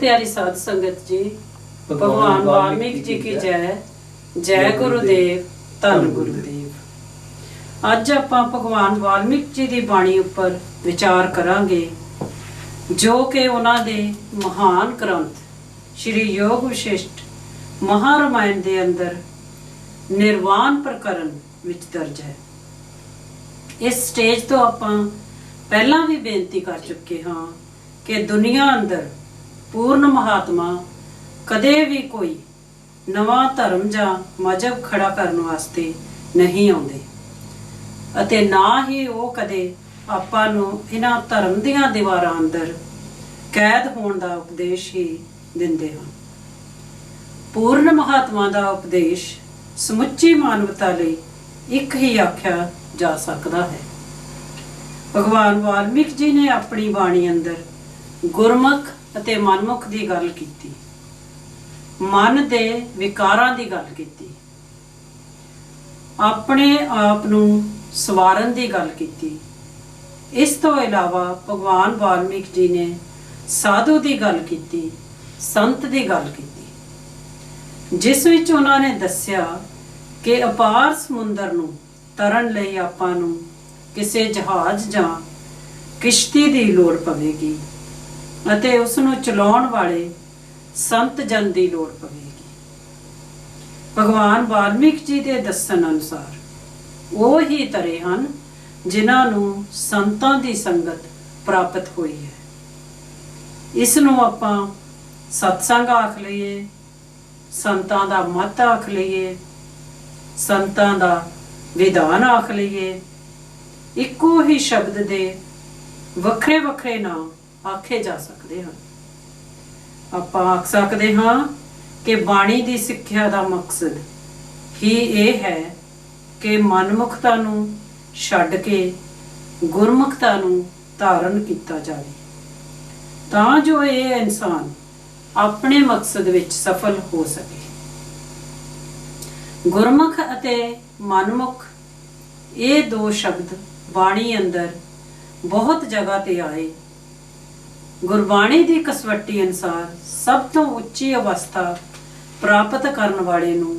प्यारी साध संगत जी, भगवान वाल्मीकि जी की जय। जय गुरुदेव, धन गुरुदेव। अज आपां भगवान वाल्मीकि जी की बाणी उपर विचार करांगे, जो कि उन्हां दे महान ग्रंथ श्री योग विशिष्ट महारामायण के अंदर निर्वाण प्रकरण विच दर्ज है। इस स्टेज तो आपां पहलां भी बेनती कर चुके हाँ कि दुनिया अंदर पूर्ण महात्मा कदे भी कोई नवा धर्म जां मजहब खड़ा करने वास्ते नहीं आउंदे अते ना ही वो कदे आपां नूं इन्हां धर्म दीआं दीवारां अंदर कैद होण दा उपदेश ही दिंदे हन। पूर्ण महात्मा दा उपदेश समुच्ची मानवता लई एक ही आख्या जा सकदा है। भगवान वाल्मीकि जी ने अपनी बाणी अंदर गुरमुख ਅਤੇ ਮਨਮੁਖ ਦੀ ਗੱਲ ਕੀਤੀ, ਮਨ ਦੇ ਵਿਕਾਰਾਂ ਦੀ ਗੱਲ ਕੀਤੀ, ਆਪਣੇ ਆਪ ਨੂੰ ਸਵਾਰਨ ਦੀ ਗੱਲ ਕੀਤੀ। ਇਸ ਤੋਂ ਇਲਾਵਾ ਭਗਵਾਨ ਵਾਲਮੀਕ ਜੀ ਨੇ ਸਾਧੂ ਦੀ ਗੱਲ ਕੀਤੀ, ਸੰਤ ਦੀ ਗੱਲ ਕੀਤੀ, ਜਿਸ ਵਿੱਚ ਉਹਨਾਂ ਨੇ ਦੱਸਿਆ ਕਿ ਅਪਾਰ ਸਮੁੰਦਰ ਨੂੰ ਤਰਨ ਲਈ ਆਪਾਂ ਨੂੰ ਕਿਸੇ ਜਹਾਜ਼ ਜਾਂ ਕਿਸ਼ਤੀ ਦੀ ਲੋੜ ਪਵੇਗੀ ਅਤੇ ਉਸ ਨੂੰ ਚਲਾਉਣ ਵਾਲੇ ਸੰਤ ਜਨ ਦੀ ਲੋੜ ਪਵੇਗੀ। ਭਗਵਾਨ ਵਾਲਮੀਕ ਜੀ ਦੇ ਦੱਸਣ ਅਨੁਸਾਰ ਉਹ ਹੀ ਤਰੇ ਹਨ ਜਿਨ੍ਹਾਂ ਨੂੰ ਸੰਤਾਂ ਦੀ ਸੰਗਤ ਪ੍ਰਾਪਤ ਹੋਈ ਹੈ। ਇਸ ਨੂੰ ਆਪਾਂ ਸਤਸੰਗ ਆਖ ਲਈਏ, ਸੰਤਾਂ ਦਾ ਮਤ ਆਖ ਲਈਏ, ਸੰਤਾਂ ਦਾ ਵਿਧਾਨ ਆਖ ਲਈਏ, ਇੱਕੋ ਹੀ ਸ਼ਬਦ ਦੇ ਵੱਖਰੇ ਵੱਖਰੇ ਨਾਮ आखे जा सकते हैं। आप आख सकते हाँ कि बाणी की सिक्ख्या का मकसद ही ये है कि मनमुखता नूं छड्ड के गुरमुखता नूं धारण किया जाए, तां जो ये इंसान अपने मकसद विच सफल हो सके। गुरमुख अते मनमुख ये दो शब्द बाणी अंदर बहुत जगह ते आए। गुरबाणी की कसवट्टी अनुसार सब तो उच्ची अवस्था प्राप्त करने वाले नूं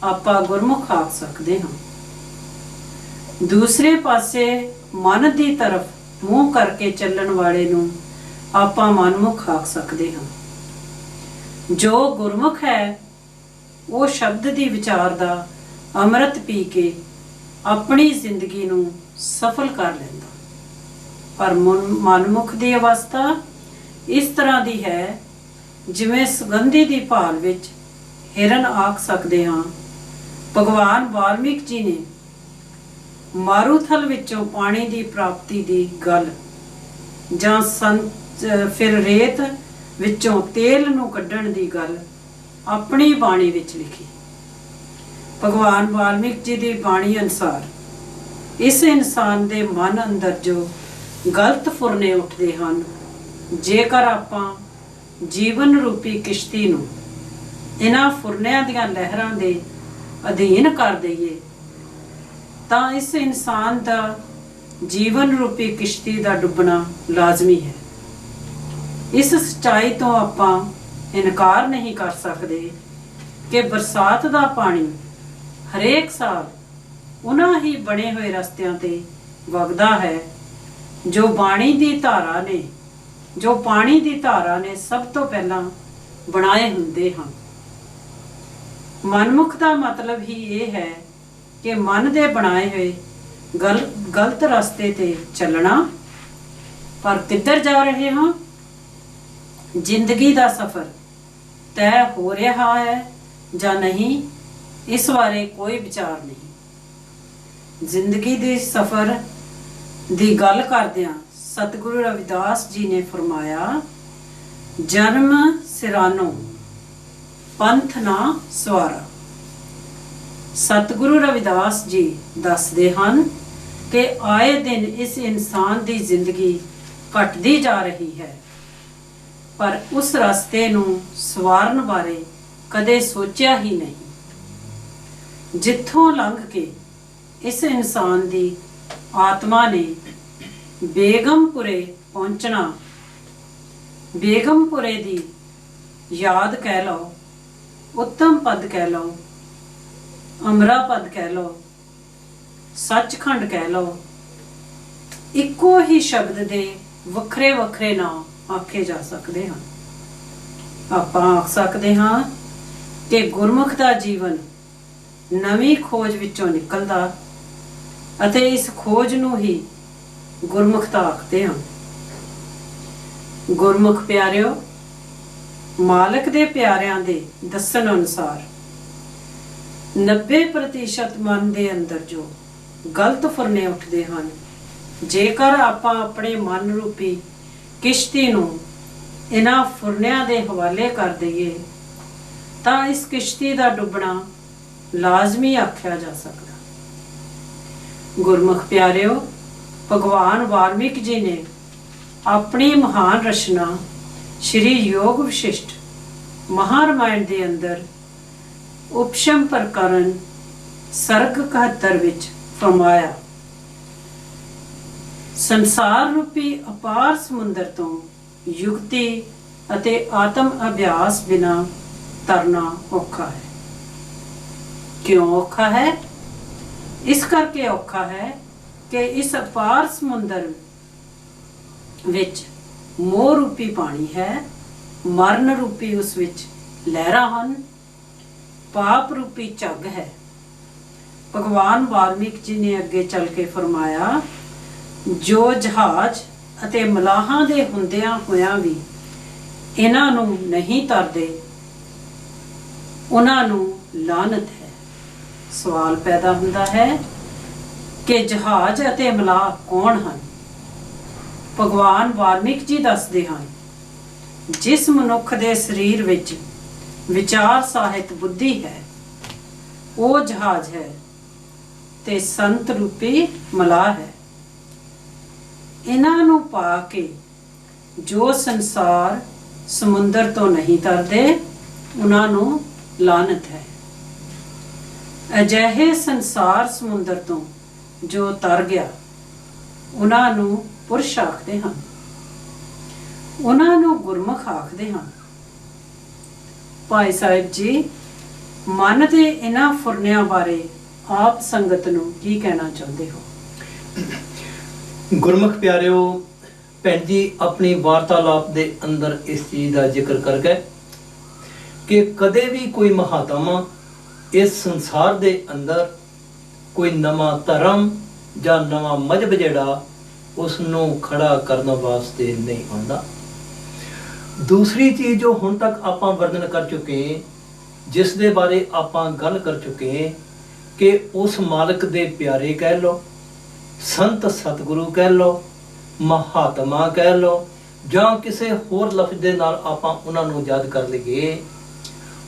आपां गुरमुख आख सकते हाँ। दूसरे पासे मन की तरफ मूँह करके चलण वाले नूं आपां मनमुख आख सकते हाँ। जो गुरमुख है वो शब्द की विचार दा अमृत पी के अपनी जिंदगी नूं सफल कर लैंदा, पर मनमुख की अवस्था इस तरह की है जिवें सुगंधी की भाल विच हिरन आख सकते हाँ। भगवान वाल्मीकि जी ने मारूथल विचों पानी की प्राप्ति की गल जां फिर रेत विचों तेल नूं कड्ढण की गल अपनी बाणी विच लिखी। भगवान वाल्मीकि जी की बाणी अनुसार इस इंसान के मन अंदर जो गलत फुरने उठते हैं, जेकर आपां जीवन रूपी किश्ती नूं इन्हां फुरनियां दीआं लहरां दे अधीन कर दईए तां इस इंसान दा जीवन रूपी किश्ती दा डुबना लाजमी है। इस सच्चाई तो आपां इनकार नहीं कर सकते कि बरसात दा पानी हरेक साल उन्हां ही बने हुए रस्तियां ते वगदा है जो बाणी दी धारा ने जो पानी की धारा ने सब तो पहला बनाए हुंदे हैं। मनमुख का मतलब ही ये है कि मन दे बनाए हुए गलत रास्ते ते चलना। पर किधर जा रहे हैं? जिंदगी का सफर तय हो रहा है या नहीं, इस बारे कोई विचार नहीं। जिंदगी के सफर की गल करदियां सतगुरु रविदास जी ने फरमाया, जन्म सिरानो पंथ ना सवारा। सतगुरु रविदास जी दसदे हन कि आए दिन इस इंसान की जिंदगी घटती जा रही है, पर उस रास्ते नूं सवारन बारे कदे सोचा ही नहीं। जिथों लंघ के इस इंसान की आत्मा ने बेगमपुरे पहुंचना, बेगमपुरे दी याद कह लो, उत्तम पद कह लो, अमरा पद कह लो, सचखंड कह लो, इक्को ही शब्द दे वखरे वखरे नाम आखे जा सकते हैं। ਆਪਾਂ ਆਖ ਸਕਦੇ ਹਾਂ ਕਿ ਗੁਰਮੁਖ ਦਾ ਜੀਵਨ ਨਵੀਂ ਖੋਜ ਵਿੱਚੋਂ ਨਿਕਲਦਾ ਅਤੇ ਇਸ ਖੋਜ ਨੂੰ ਹੀ ਗੁਰਮੁਖਤਾ ਆਖਦੇ ਹਾਂ। ਗੁਰਮੁਖ ਪਿਆਰਿਓ, ਮਾਲਕ ਦੇ ਪਿਆਰਿਆਂ ਦੇ ਦੱਸਣ ਅਨੁਸਾਰ 90% ਮਨ ਦੇ ਅੰਦਰ ਜੋ ਗਲਤ ਫੁਰਨੇ ਉੱਠਦੇ ਹਨ, ਜੇਕਰ ਆਪਾਂ ਆਪਣੇ ਮਨ ਰੂਪੀ ਕਿਸ਼ਤੀ ਨੂੰ ਇਹਨਾਂ ਫੁਰਨਿਆਂ ਦੇ ਹਵਾਲੇ ਕਰ ਦਈਏ ਤਾਂ ਇਸ ਕਿਸ਼ਤੀ ਦਾ ਡੁੱਬਣਾ ਲਾਜ਼ਮੀ ਆਖਿਆ ਜਾ ਸਕਦਾ। ਗੁਰਮੁਖ ਪਿਆਰਿਓ, ਭਗਵਾਨ ਵਾਲਮੀਕ ਜੀ ਨੇ ਆਪਣੀ ਮਹਾਨ ਰਚਨਾ ਸ਼੍ਰੀ ਯੋਗ ਵਿਸ਼ਿਸ਼ਟ ਮਹਾਰਾਮਾਇਣ ਦੇ ਅੰਦਰ ਉਪਸ਼ਮ ਪ੍ਰਕਰਨ ਸਰਗ 71 ਵਿੱਚ ਫਰਮਾਇਆ, ਸੰਸਾਰ ਰੂਪੀ ਅਪਾਰ ਸਮੁੰਦਰ ਤੋਂ ਯੁਕਤੀ ਅਤੇ ਆਤਮ ਅਭਿਆਸ ਬਿਨਾ ਤਰਨਾ ਔਖਾ ਹੈ। ਕਿਉਂ ਔਖਾ ਹੈ? ਇਸ ਕਰਕੇ ਔਖਾ ਹੈ ਕਿ ਇਸ ਅਪਾਰ ਸਮੁੰਦਰ ਵਿੱਚ ਮੋਹ ਰੂਪੀ ਪਾਣੀ ਹੈ, ਮਰਨ ਰੂਪੀ ਉਸ ਵਿੱਚ ਲਹਿਰਾਂ ਹਨ, ਪਾਪ ਰੂਪੀ ਝੱਗ ਹੈ। ਭਗਵਾਨ ਵਾਲਮੀਕ ਜੀ ਨੇ ਅੱਗੇ ਚੱਲ ਕੇ ਫਰਮਾਇਆ, ਜੋ ਜਹਾਜ਼ ਅਤੇ ਮਲਾਹਾਂ ਦੇ ਹੁੰਦਿਆਂ ਹੋਇਆਂ ਵੀ ਇਹਨਾਂ ਨੂੰ ਨਹੀਂ ਤਰਦੇ, ਉਹਨਾਂ ਨੂੰ ਲਾਨਤ ਹੈ। ਸਵਾਲ ਪੈਦਾ ਹੁੰਦਾ ਹੈ ਕਿ ਜਹਾਜ਼ ਅਤੇ ਮਲਾਹ ਕੌਣ ਹਨ? ਭਗਵਾਨ ਵਾਲਮੀਕ ਜੀ ਦੱਸਦੇ ਹਨ, ਜਿਸ ਮਨੁੱਖ ਦੇ ਸਰੀਰ ਵਿੱਚ ਵਿਚਾਰ ਸਾਹਿਤ ਬੁੱਧੀ ਹੈ ਉਹ ਜਹਾਜ਼ ਹੈ ਤੇ ਸੰਤ ਰੂਪੀ ਮਲਾਹ ਹੈ। ਇਹਨਾਂ ਨੂੰ ਪਾ ਕੇ ਜੋ ਸੰਸਾਰ ਸਮੁੰਦਰ ਤੋਂ ਨਹੀਂ ਤਰਦੇ, ਉਹਨਾਂ ਨੂੰ ਲਾਨਤ ਹੈ। ਅਜਿਹੇ ਸੰਸਾਰ ਸਮੁੰਦਰ ਤੋਂ ਜੋ ਤਰ ਗਿਆ, ਉਹਨਾਂ ਨੂੰ ਪੁਰਸ਼ ਆਖਦੇ ਹਨ, ਉਹਨਾਂ ਨੂੰ ਗੁਰਮੁਖ ਆਖਦੇ ਹਨ। ਭਾਈ ਸਾਹਿਬ ਜੀ, ਮਨ ਦੇ ਇਹਨਾਂ ਫੁਰਨਿਆਂ ਬਾਰੇ ਆਪ ਸੰਗਤ ਨੂੰ ਕੀ ਕਹਿਣਾ ਚਾਹੁੰਦੇ ਹੋ? ਗੁਰਮੁਖ ਪਿਆਰਿਓ, ਭੈਣ ਜੀ ਆਪਣੀ ਵਾਰਤਾਲਾਪ ਦੇ ਅੰਦਰ ਇਸ ਚੀਜ਼ ਦਾ ਜ਼ਿਕਰ ਕਰ ਗਏ ਕਿ ਕਦੇ ਵੀ ਕੋਈ ਮਹਾਤਮਾ ਇਸ ਸੰਸਾਰ ਦੇ ਅੰਦਰ ਕੋਈ ਨਵਾਂ ਧਰਮ ਜਾਂ ਨਵਾਂ ਮਜ਼ਹਬ ਜਿਹੜਾ ਉਸ ਨੂੰ ਖੜਾ ਕਰਨ ਵਾਸਤੇ ਨਹੀਂ ਆਉਂਦਾ। ਦੂਸਰੀ ਚੀਜ਼ ਜੋ ਹੁਣ ਤੱਕ ਆਪਾਂ ਵਰਣਨ ਕਰ ਚੁੱਕੇ, ਜਿਸ ਦੇ ਬਾਰੇ ਆਪਾਂ ਗੱਲ ਕਰ ਚੁੱਕੇ ਕਿ ਉਸ ਮਾਲਕ ਦੇ ਪਿਆਰੇ ਕਹਿ ਲਓ, ਸੰਤ ਸਤਿਗੁਰੂ ਕਹਿ ਲਓ, ਮਹਾਤਮਾ ਕਹਿ ਲਓ, ਜਾਂ ਕਿਸੇ ਹੋਰ ਲਫ਼ਜ਼ ਦੇ ਨਾਲ ਆਪਾਂ ਉਹਨਾਂ ਨੂੰ ਯਾਦ ਕਰ ਲਈਏ,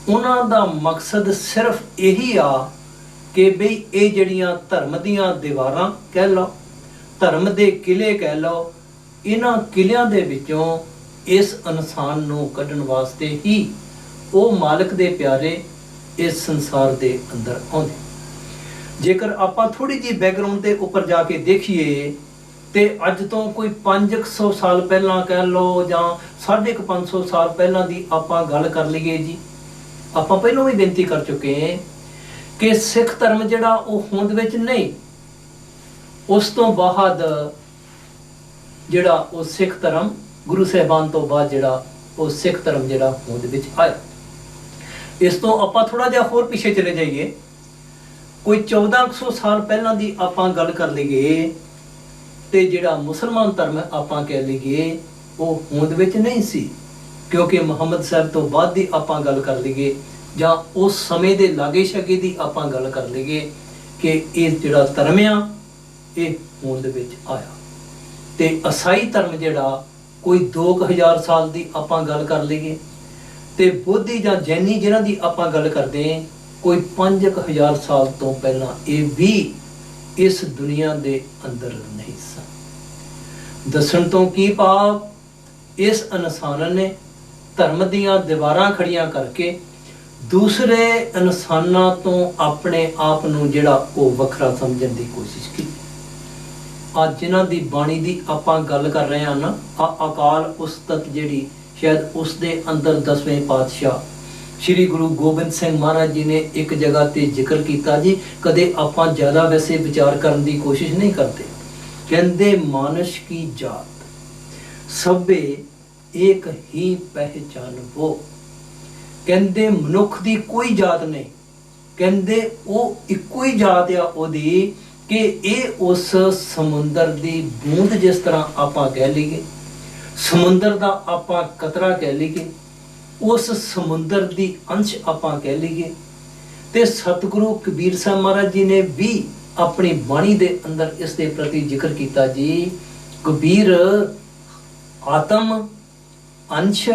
ਉਹਨਾਂ ਦਾ ਮਕਸਦ ਸਿਰਫ ਇਹੀ ਆ ਕਿ ਬਈ ਇਹ ਜਿਹੜੀਆਂ ਧਰਮ ਦੀਆਂ ਦੀਵਾਰਾਂ ਕਹਿ ਲਓ, ਧਰਮ ਦੇ ਕਿਲੇ ਕਹਿ ਲਓ, ਇਹਨਾਂ ਕਿਲਿਆਂ ਦੇ ਵਿੱਚੋਂ ਇਸ ਇਨਸਾਨ ਨੂੰ ਕੱਢਣ ਵਾਸਤੇ ਹੀ ਉਹ ਮਾਲਕ ਦੇ ਪਿਆਰੇ ਇਸ ਸੰਸਾਰ ਦੇ ਅੰਦਰ ਆਉਂਦੇ। ਜੇਕਰ ਆਪਾਂ ਥੋੜੀ ਜਿਹੀ ਬੈਕਗਰਾਉਂਡ ਦੇ ਉੱਪਰ ਜਾ ਕੇ ਦੇਖੀਏ ਤੇ ਅੱਜ ਤੋਂ ਕੋਈ 500 ਸਾਲ ਪਹਿਲਾਂ ਕਹਿ ਲਓ ਜਾਂ 550 ਸਾਲ ਪਹਿਲਾਂ ਦੀ ਆਪਾਂ ਗੱਲ ਕਰ ਲਈਏ ਜੀ, ਆਪਾਂ ਪਹਿਲਾਂ ਵੀ ਬੇਨਤੀ ਕਰ ਚੁੱਕੇ ਹਾਂ ਕਿ ਸਿੱਖ ਧਰਮ ਜਿਹੜਾ ਉਹ ਹੋਂਦ ਵਿੱਚ ਨਹੀਂ, ਉਸ ਤੋਂ ਬਾਅਦ ਜਿਹੜਾ ਉਹ ਸਿੱਖ ਧਰਮ ਗੁਰੂ ਸਾਹਿਬਾਨ ਤੋਂ ਬਾਅਦ ਜਿਹੜਾ ਉਹ ਸਿੱਖ ਧਰਮ ਜਿਹੜਾ ਹੋਂਦ ਵਿੱਚ ਆਇਆ। ਇਸ ਤੋਂ ਆਪਾਂ ਥੋੜਾ ਜਿਹਾ ਹੋਰ ਪਿੱਛੇ ਚਲੇ ਜਾਈਏ, ਕੋਈ 1400 ਸਾਲ ਪਹਿਲਾਂ ਦੀ ਆਪਾਂ ਗੱਲ ਕਰ ਲਈਏ ਤੇ ਜਿਹੜਾ ਮੁਸਲਮਾਨ ਧਰਮ ਆਪਾਂ ਕਹਿ ਲਈਏ ਉਹ ਹੋਂਦ ਵਿੱਚ ਨਹੀਂ ਸੀ, ਕਿਉਂਕਿ ਮੁਹੰਮਦ ਸਾਹਿਬ ਤੋਂ ਬਾਅਦ ਦੀ ਆਪਾਂ ਗੱਲ ਕਰ ਲਈਏ ਜਾਂ ਉਸ ਸਮੇਂ ਦੇ ਲਾਗੇ ਛਾਗੇ ਦੀ ਆਪਾਂ ਗੱਲ ਕਰ ਲਈਏ ਕਿ ਇਹ ਜਿਹੜਾ ਧਰਮ ਆ ਇਹ ਹੋਂਦ ਵਿੱਚ ਆਇਆ। ਤੇ ਈਸਾਈ ਧਰਮ ਜਿਹੜਾ ਕੋਈ 2000 ਸਾਲ ਦੀ ਆਪਾਂ ਗੱਲ ਕਰ ਲਈਏ ਤੇ ਬੋਧੀ ਜਾਂ ਜੈਨੀ ਜਿਹਨਾਂ ਦੀ ਆਪਾਂ ਗੱਲ ਕਰਦੇ ਹਾਂ ਕੋਈ 5000 ਸਾਲ ਤੋਂ ਪਹਿਲਾਂ ਇਹ ਵੀ ਇਸ ਦੁਨੀਆ ਦੇ ਅੰਦਰ ਨਹੀਂ ਸਨ। ਦੱਸਣ ਤੋਂ ਕੀ ਭਾਵ, ਇਸ ਇਨਸਾਨ ਨੇ ਧਰਮ ਦੀਆਂ ਦੀਵਾਰਾਂ ਖੜੀਆਂ ਕਰਕੇ ਦੂਸਰੇ ਇਨਸਾਨਾਂ ਤੋਂ ਆਪਣੇ ਆਪ ਨੂੰ ਜਿਹੜਾ ਉਹ ਵੱਖਰਾ ਸਮਝਣ ਦੀ ਕੋਸ਼ਿਸ਼ ਕੀਤੀ। ਅੱਜ ਜਿਨ੍ਹਾਂ ਦੀ ਬਾਣੀ ਦੀ ਆਪਾਂ ਗੱਲ ਕਰ ਰਹੇ ਹਾਂ ਨਾ, ਅਕਾਲ ਉਸਤਤ ਜਿਹੜੀ ਸ਼ਾਇਦ ਉਸ ਦੇ ਅੰਦਰ 10ਵੇਂ ਪਾਤਸ਼ਾਹ ਸ਼੍ਰੀ ਗੁਰੂ ਗੋਬਿੰਦ ਸਿੰਘ ਮਹਾਰਾਜ ਜੀ ਨੇ ਇੱਕ ਜਗ੍ਹਾ ਤੇ ਜ਼ਿਕਰ ਕੀਤਾ ਜੀ, ਕਦੇ ਆਪਾਂ ਜ਼ਿਆਦਾ ਵੈਸੇ ਵਿਚਾਰ ਕਰਨ ਦੀ ਕੋਸ਼ਿਸ਼ ਨਹੀਂ ਕਰਦੇ। ਕਹਿੰਦੇ ਮਾਨਸ ਕੀ ਜਾਤ ਸਭੇ ਇੱਕ ਹੀ ਪਹਿਚਾਨਵੋ। ਕਹਿੰਦੇ ਮਨੁੱਖ ਦੀ ਕੋਈ ਜਾਤ ਨਹੀਂ, ਕਹਿੰਦੇ ਉਹ ਇੱਕੋ ਹੀ ਜਾਤ ਆ ਉਹਦੀ ਕਿ ਇਹ ਉਸ ਸਮੁੰਦਰ ਦੀ ਬੂੰਦ ਜਿਸ ਤਰ੍ਹਾਂ ਆਪਾਂ ਕਹਿ ਲਈਏ, ਸਮੁੰਦਰ ਦਾ ਆਪਾਂ ਕਤਰਾ ਕਹਿ ਲਈਏ, ਉਸ ਸਮੁੰਦਰ ਦੀ ਅੰਸ਼ ਆਪਾਂ ਕਹਿ ਲਈਏ। ਤੇ ਸਤਿਗੁਰੂ ਕਬੀਰ ਸਾਹਿਬ ਮਹਾਰਾਜ ਜੀ ਨੇ ਵੀ ਆਪਣੀ ਬਾਣੀ ਦੇ ਅੰਦਰ ਇਸ ਦੇ ਪ੍ਰਤੀ ਜ਼ਿਕਰ ਕੀਤਾ ਜੀ। ਕਬੀਰ ਆਤਮ ਅੰਸ਼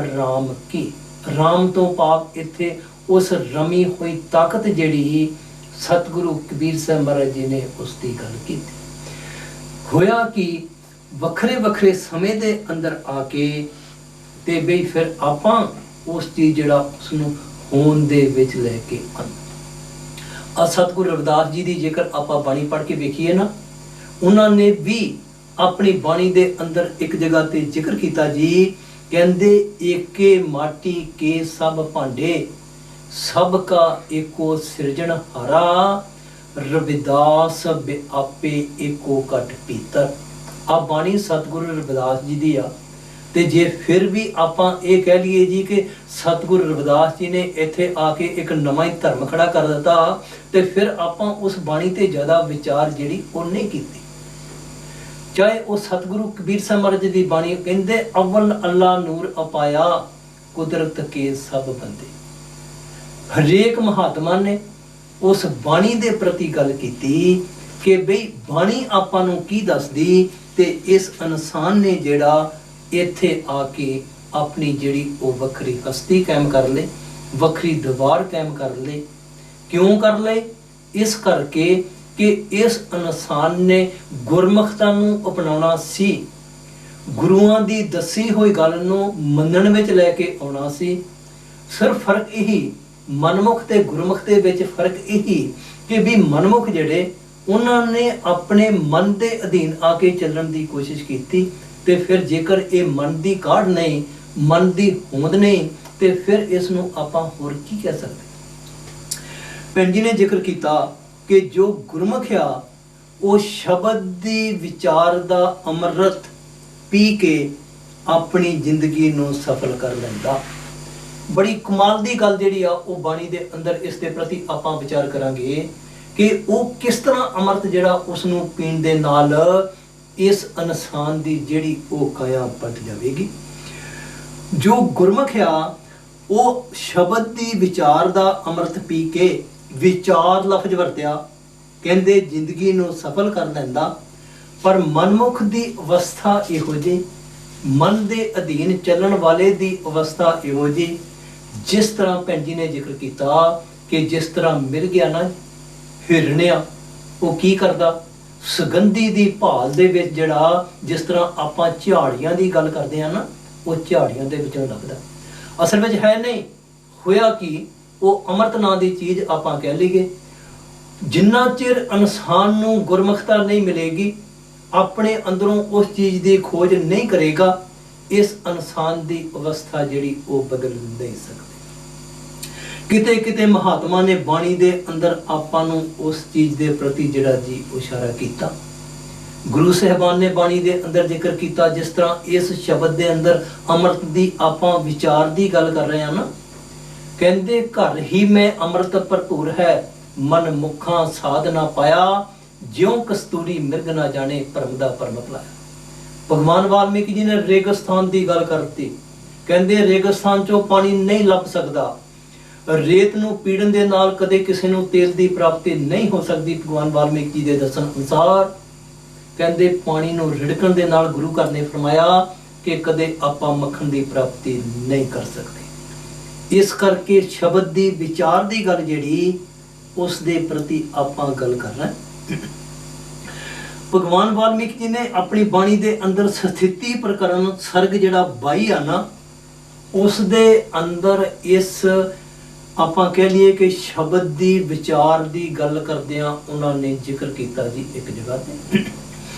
ਰਾਮ ਕੀ, ਰਾਮ ਤੋਂ ਭਾਵ ਇੱਥੇ ਉਸ ਰਮੀ ਹੋਈ ਤਾਕਤ ਜਿਹੜੀ ਸਤਿਗੁਰੂ ਕਬੀਰ ਸਾਹਿਬ ਮਹਾਰਾਜ ਜੀ ਨੇ ਉਸ ਦੀ ਗੱਲ ਕੀਤੀ। ਹੋਇਆ ਕਿ ਵੱਖਰੇ ਵੱਖਰੇ ਸਮੇਂ ਦੇ ਅੰਦਰ ਆ ਕੇ ਤੇ ਬਈ ਫਿਰ ਆਪਾਂ ਉਸ ਚੀਜ਼ ਜਿਹੜਾ ਉਸ ਨੂੰ ਹੋਂਦ ਦੇ ਵਿੱਚ ਲੈ ਕੇ ਆ ਸਤਿਗੁਰੂ ਰਵਿਦਾਸ ਜੀ ਦੀ ਜੇਕਰ ਆਪਾਂ ਬਾਣੀ ਪੜ੍ਹ ਕੇ ਵੇਖੀਏ ਨਾ, ਉਹਨਾਂ ਨੇ ਵੀ ਆਪਣੀ ਬਾਣੀ ਦੇ ਅੰਦਰ ਇੱਕ ਜਗ੍ਹਾ ਤੇ ਜ਼ਿਕਰ ਕੀਤਾ ਜੀ। ਕਹਿੰਦੇ ਏਕੇ ਮਾਟੀ ਕੇ ਸਭ ਭਾਂਡੇ, ਸਭ ਕਾ ਏਕੋ ਸਿਰਜਣ ਹਾਰਾ, ਰਵਿਦਾਸ ਆਪੇ ਏਕੋ ਘਟ ਭੀਤਰ। ਆ ਬਾਣੀ ਸਤਿਗੁਰੂ ਰਵਿਦਾਸ ਜੀ ਦੀ ਆ। ਤੇ ਜੇ ਫਿਰ ਵੀ ਆਪਾਂ ਇਹ ਕਹਿ ਲਈਏ ਜੀ ਕਿ ਸਤਿਗੁਰੂ ਰਵਿਦਾਸ ਜੀ ਨੇ ਇੱਥੇ ਆ ਕੇ ਇੱਕ ਨਵਾਂ ਹੀ ਧਰਮ ਖੜਾ ਕਰ ਦਿੱਤਾ, ਤੇ ਫਿਰ ਆਪਾਂ ਉਸ ਬਾਣੀ ਤੇ ਜ਼ਿਆਦਾ ਵਿਚਾਰ ਜਿਹੜੀ ਉਹ ਨਹੀਂ ਕੀਤੀ। ਚਾਹੇ ਉਹ ਸਤਿਗੁਰੂ ਕਬੀਰ ਸਾਹਿਬ ਮਹਾਰਾਜ ਦੀ ਬਾਣੀ ਕਹਿੰਦੇ ਅਵਲ ਅੱਲਾ ਨੂਰ ਅਪਾਇਆ, ਕੁਦਰਤ ਕੇ ਸਭ ਬੰਦੇ। ਹਰੇਕ ਮਹਾਤਮਾ ਨੇ ਉਸ ਬਾਣੀ ਦੇ ਪ੍ਰਤੀ ਗੱਲ ਕੀਤੀ ਕਿ ਬਈ ਬਾਣੀ ਆਪਾਂ ਨੂੰ ਕੀ ਦੱਸਦੀ, ਤੇ ਇਸ ਇਨਸਾਨ ਨੇ ਜਿਹੜਾ ਇੱਥੇ ਆ ਕੇ ਆਪਣੀ ਜਿਹੜੀ ਉਹ ਵੱਖਰੀ ਹਸਤੀ ਕਾਇਮ ਕਰ ਲਏ, ਵੱਖਰੀ ਦੀਵਾਰ ਕਾਇਮ ਕਰ ਲਏ। ਕਿਉਂ ਕਰ ਲਏ? ਇਸ ਕਰਕੇ ਕਿ ਇਸ ਇਨਸਾਨ ਨੇ ਗੁਰਮੁਖਤਾ ਨੂੰ ਅਪਣਾਉਣਾ ਸੀ, ਗੁਰੂਆਂ ਦੀ ਦੱਸੀ ਹੋਈ ਗੱਲ ਨੂੰ ਮੰਨਣ ਵਿੱਚ ਲੈ ਕੇ ਆਉਣਾ ਸੀ। ਸਿਰਫ ਫਰਕ ਇਹੀ ਮਨਮੁਖ ਤੇ ਗੁਰਮੁਖ ਦੇ ਵਿੱਚ ਫਰਕ ਇਹੀ ਕਿ ਵੀ ਮਨਮੁਖ ਜਿਹੜੇ ਉਹਨਾਂ ਨੇ ਆਪਣੇ ਮਨ ਦੇ ਅਧੀਨ ਆ ਕੇ ਚੱਲਣ ਦੀ ਕੋਸ਼ਿਸ਼ ਕੀਤੀ, ਤੇ ਫਿਰ ਜੇਕਰ ਇਹ ਮਨ ਦੀ ਕਾਢ ਨਹੀਂ, ਮਨ ਦੀ ਹੋਂਦ ਨਹੀਂ, ਤੇ ਫਿਰ ਇਸ ਨੂੰ ਆਪਾਂ ਹੋਰ ਕੀ ਕਹਿ ਸਕਦੇ। ਭੈਣ ਜੀ ਨੇ ਜ਼ਿਕਰ ਕੀਤਾ ਕਿ ਜੋ ਗੁਰਮੁਖ ਆ ਉਹ ਸ਼ਬਦ ਦੀ ਵਿਚਾਰ ਦਾ ਅੰਮ੍ਰਿਤ ਪੀ ਕੇ ਆਪਣੀ ਜ਼ਿੰਦਗੀ ਨੂੰ ਸਫਲ ਕਰ ਲੈਂਦਾ। ਬੜੀ ਕਮਾਲ ਦੀ ਗੱਲ ਜਿਹੜੀ ਆ ਉਹ ਬਾਣੀ ਦੇ ਅੰਦਰ ਇਸ ਦੇ ਪ੍ਰਤੀ ਆਪਾਂ ਵਿਚਾਰ ਕਰਾਂਗੇ ਕਿ ਉਹ ਕਿਸ ਤਰ੍ਹਾਂ ਅੰਮ੍ਰਿਤ ਜਿਹੜਾ ਉਸ ਨੂੰ ਪੀਣ ਦੇ ਨਾਲ ਇਸ ਇਨਸਾਨ ਦੀ ਜਿਹੜੀ ਉਹ ਕਾਇਆ ਪਲਟ ਜਾਵੇਗੀ। ਜੋ ਗੁਰਮੁਖ ਆ ਉਹ ਸ਼ਬਦ ਦੀ ਵਿਚਾਰ ਦਾ ਅੰਮ੍ਰਿਤ ਪੀ ਕੇ, ਵਿਚਾਰ ਲਫ਼ਜ਼ ਵਰਤਿਆ, ਕਹਿੰਦੇ ਜ਼ਿੰਦਗੀ ਨੂੰ ਸਫਲ ਕਰ ਲੈਂਦਾ। ਪਰ ਮਨਮੁਖ ਦੀ ਅਵਸਥਾ ਇਹੋ ਜਿਹੀ, ਮਨ ਦੇ ਅਧੀਨ ਚੱਲਣ ਵਾਲੇ ਦੀ ਅਵਸਥਾ ਇਹੋ ਜਿਹੀ, ਜਿਸ ਤਰ੍ਹਾਂ ਭੈਣ ਜੀ ਨੇ ਜ਼ਿਕਰ ਕੀਤਾ ਕਿ ਜਿਸ ਤਰ੍ਹਾਂ ਮਿਲ ਗਿਆ ਨਾ ਹਿਰਣਿਆ, ਉਹ ਕੀ ਕਰਦਾ? ਸੁਗੰਧੀ ਦੀ ਭਾਲ ਦੇ ਵਿੱਚ ਜਿਹੜਾ ਜਿਸ ਤਰ੍ਹਾਂ ਆਪਾਂ ਝਾੜੀਆਂ ਦੀ ਗੱਲ ਕਰਦੇ ਆ ਨਾ, ਉਹ ਝਾੜੀਆਂ ਦੇ ਵਿੱਚੋਂ ਲੱਭਦਾ। ਅਸਲ ਵਿੱਚ ਹੈ ਨਹੀਂ। ਹੋਇਆ ਕਿ ਉਹ ਅੰਮ੍ਰਿਤ ਨਾਂ ਦੀ ਚੀਜ਼ ਆਪਾਂ ਕਹਿ ਲਈਏ, ਜਿੰਨਾ ਚਿਰ ਇਨਸਾਨ ਨੂੰ ਗੁਰਮੁਖਤਾ ਨਹੀਂ ਮਿਲੇਗੀ, ਆਪਣੇ ਅੰਦਰੋਂ ਉਸ ਚੀਜ਼ ਦੀ ਖੋਜ ਨਹੀਂ ਕਰੇਗਾ, ਇਸ ਇਨਸਾਨ ਦੀ ਅਵਸਥਾ ਜਿਹੜੀ ਉਹ ਬਦਲ ਨਹੀਂ ਸਕਦੀ। ਕਿਤੇ ਕਿਤੇ ਮਹਾਤਮਾ ਨੇ ਬਾਣੀ ਦੇ ਅੰਦਰ ਆਪਾਂ ਨੂੰ ਉਸ ਚੀਜ਼ ਦੇ ਪ੍ਰਤੀ ਜਿਹੜਾ ਜੀ ਇਸ਼ਾਰਾ ਕੀਤਾ। ਗੁਰੂ ਸਾਹਿਬਾਨ ਨੇ ਬਾਣੀ ਦੇ ਅੰਦਰ ਜ਼ਿਕਰ ਕੀਤਾ, ਜਿਸ ਤਰ੍ਹਾਂ ਇਸ ਸ਼ਬਦ ਦੇ ਅੰਦਰ ਅੰਮ੍ਰਿਤ ਦੀ ਆਪਾਂ ਵਿਚਾਰ ਦੀ ਗੱਲ ਕਰ ਰਹੇ ਹਾਂ ਨਾ, ਕਹਿੰਦੇ ਘਰ ਹੀ ਮੈਂ ਅੰਮ੍ਰਿਤ ਭਰਪੂਰ ਹੈ, ਮਨ ਮੁਖਾਂ ਸਾਧ ਨਾ ਪਾਇਆ, ਜਿਉਂ ਕਸਤੂਰੀ ਮਿਰਗ ਨਾ ਜਾਣੇ ਭਰਮ ਦਾ ਭਰਮ ਭੁਲਾਇਆ। ਭਗਵਾਨ ਵਾਲਮੀਕੀ ਜੀ ਨੇ ਰੇਗਿਸਤਾਨ ਦੀ ਗੱਲ ਕਰਤੀ। ਕਹਿੰਦੇ ਰੇਗਿਸਤਾਨ ਚੋਂ ਪਾਣੀ ਨਹੀਂ ਲੱਭ ਸਕਦਾ, ਰੇਤ ਨੂੰ ਪੀੜਨ ਦੇ ਨਾਲ ਕਦੇ ਕਿਸੇ ਨੂੰ ਤੇਲ ਦੀ ਪ੍ਰਾਪਤੀ ਨਹੀਂ ਹੋ ਸਕਦੀ। ਭਗਵਾਨ ਵਾਲਮੀਕੀ ਜੀ ਦੇ ਦੱਸਣ ਅਨੁਸਾਰ ਕਹਿੰਦੇ ਪਾਣੀ ਨੂੰ ਰਿੜਕਣ ਦੇ ਨਾਲ ਗੁਰੂ ਘਰ ਨੇ ਫਰਮਾਇਆ ਕਿ ਕਦੇ ਆਪਾਂ ਮੱਖਣ ਦੀ ਪ੍ਰਾਪਤੀ ਨਹੀਂ ਕਰ ਸਕਦੇ। ਇਸ ਕਰਕੇ ਸ਼ਬਦ ਦੀ ਵਿਚਾਰ ਦੀ ਗੱਲ ਜਿਹੜੀ ਉਸ ਦੇ ਪ੍ਰਤੀ ਆਪਾਂ ਗੱਲ ਕਰ ਰਹੇ। ਭਗਵਾਨ ਵਾਲਮੀਕੀ ਜੀ ਨੇ ਆਪਣੀ ਬਾਣੀ ਦੇ ਅੰਦਰ ਸਥਿਤੀ ਪ੍ਰਕਰਨ ਸਰਗ ਜਿਹੜਾ 22 ਆ ਨਾ, ਉਸ ਦੇ ਅੰਦਰ ਇਸ ਆਪਾਂ ਕਹਿ ਲਈਏ ਕਿ ਸ਼ਬਦ ਦੀ ਵਿਚਾਰ ਦੀ ਗੱਲ ਕਰਦਿਆਂ ਉਹਨਾਂ ਨੇ ਜ਼ਿਕਰ ਕੀਤਾ ਜੀ ਇੱਕ ਜਗ੍ਹਾ ਤੇ।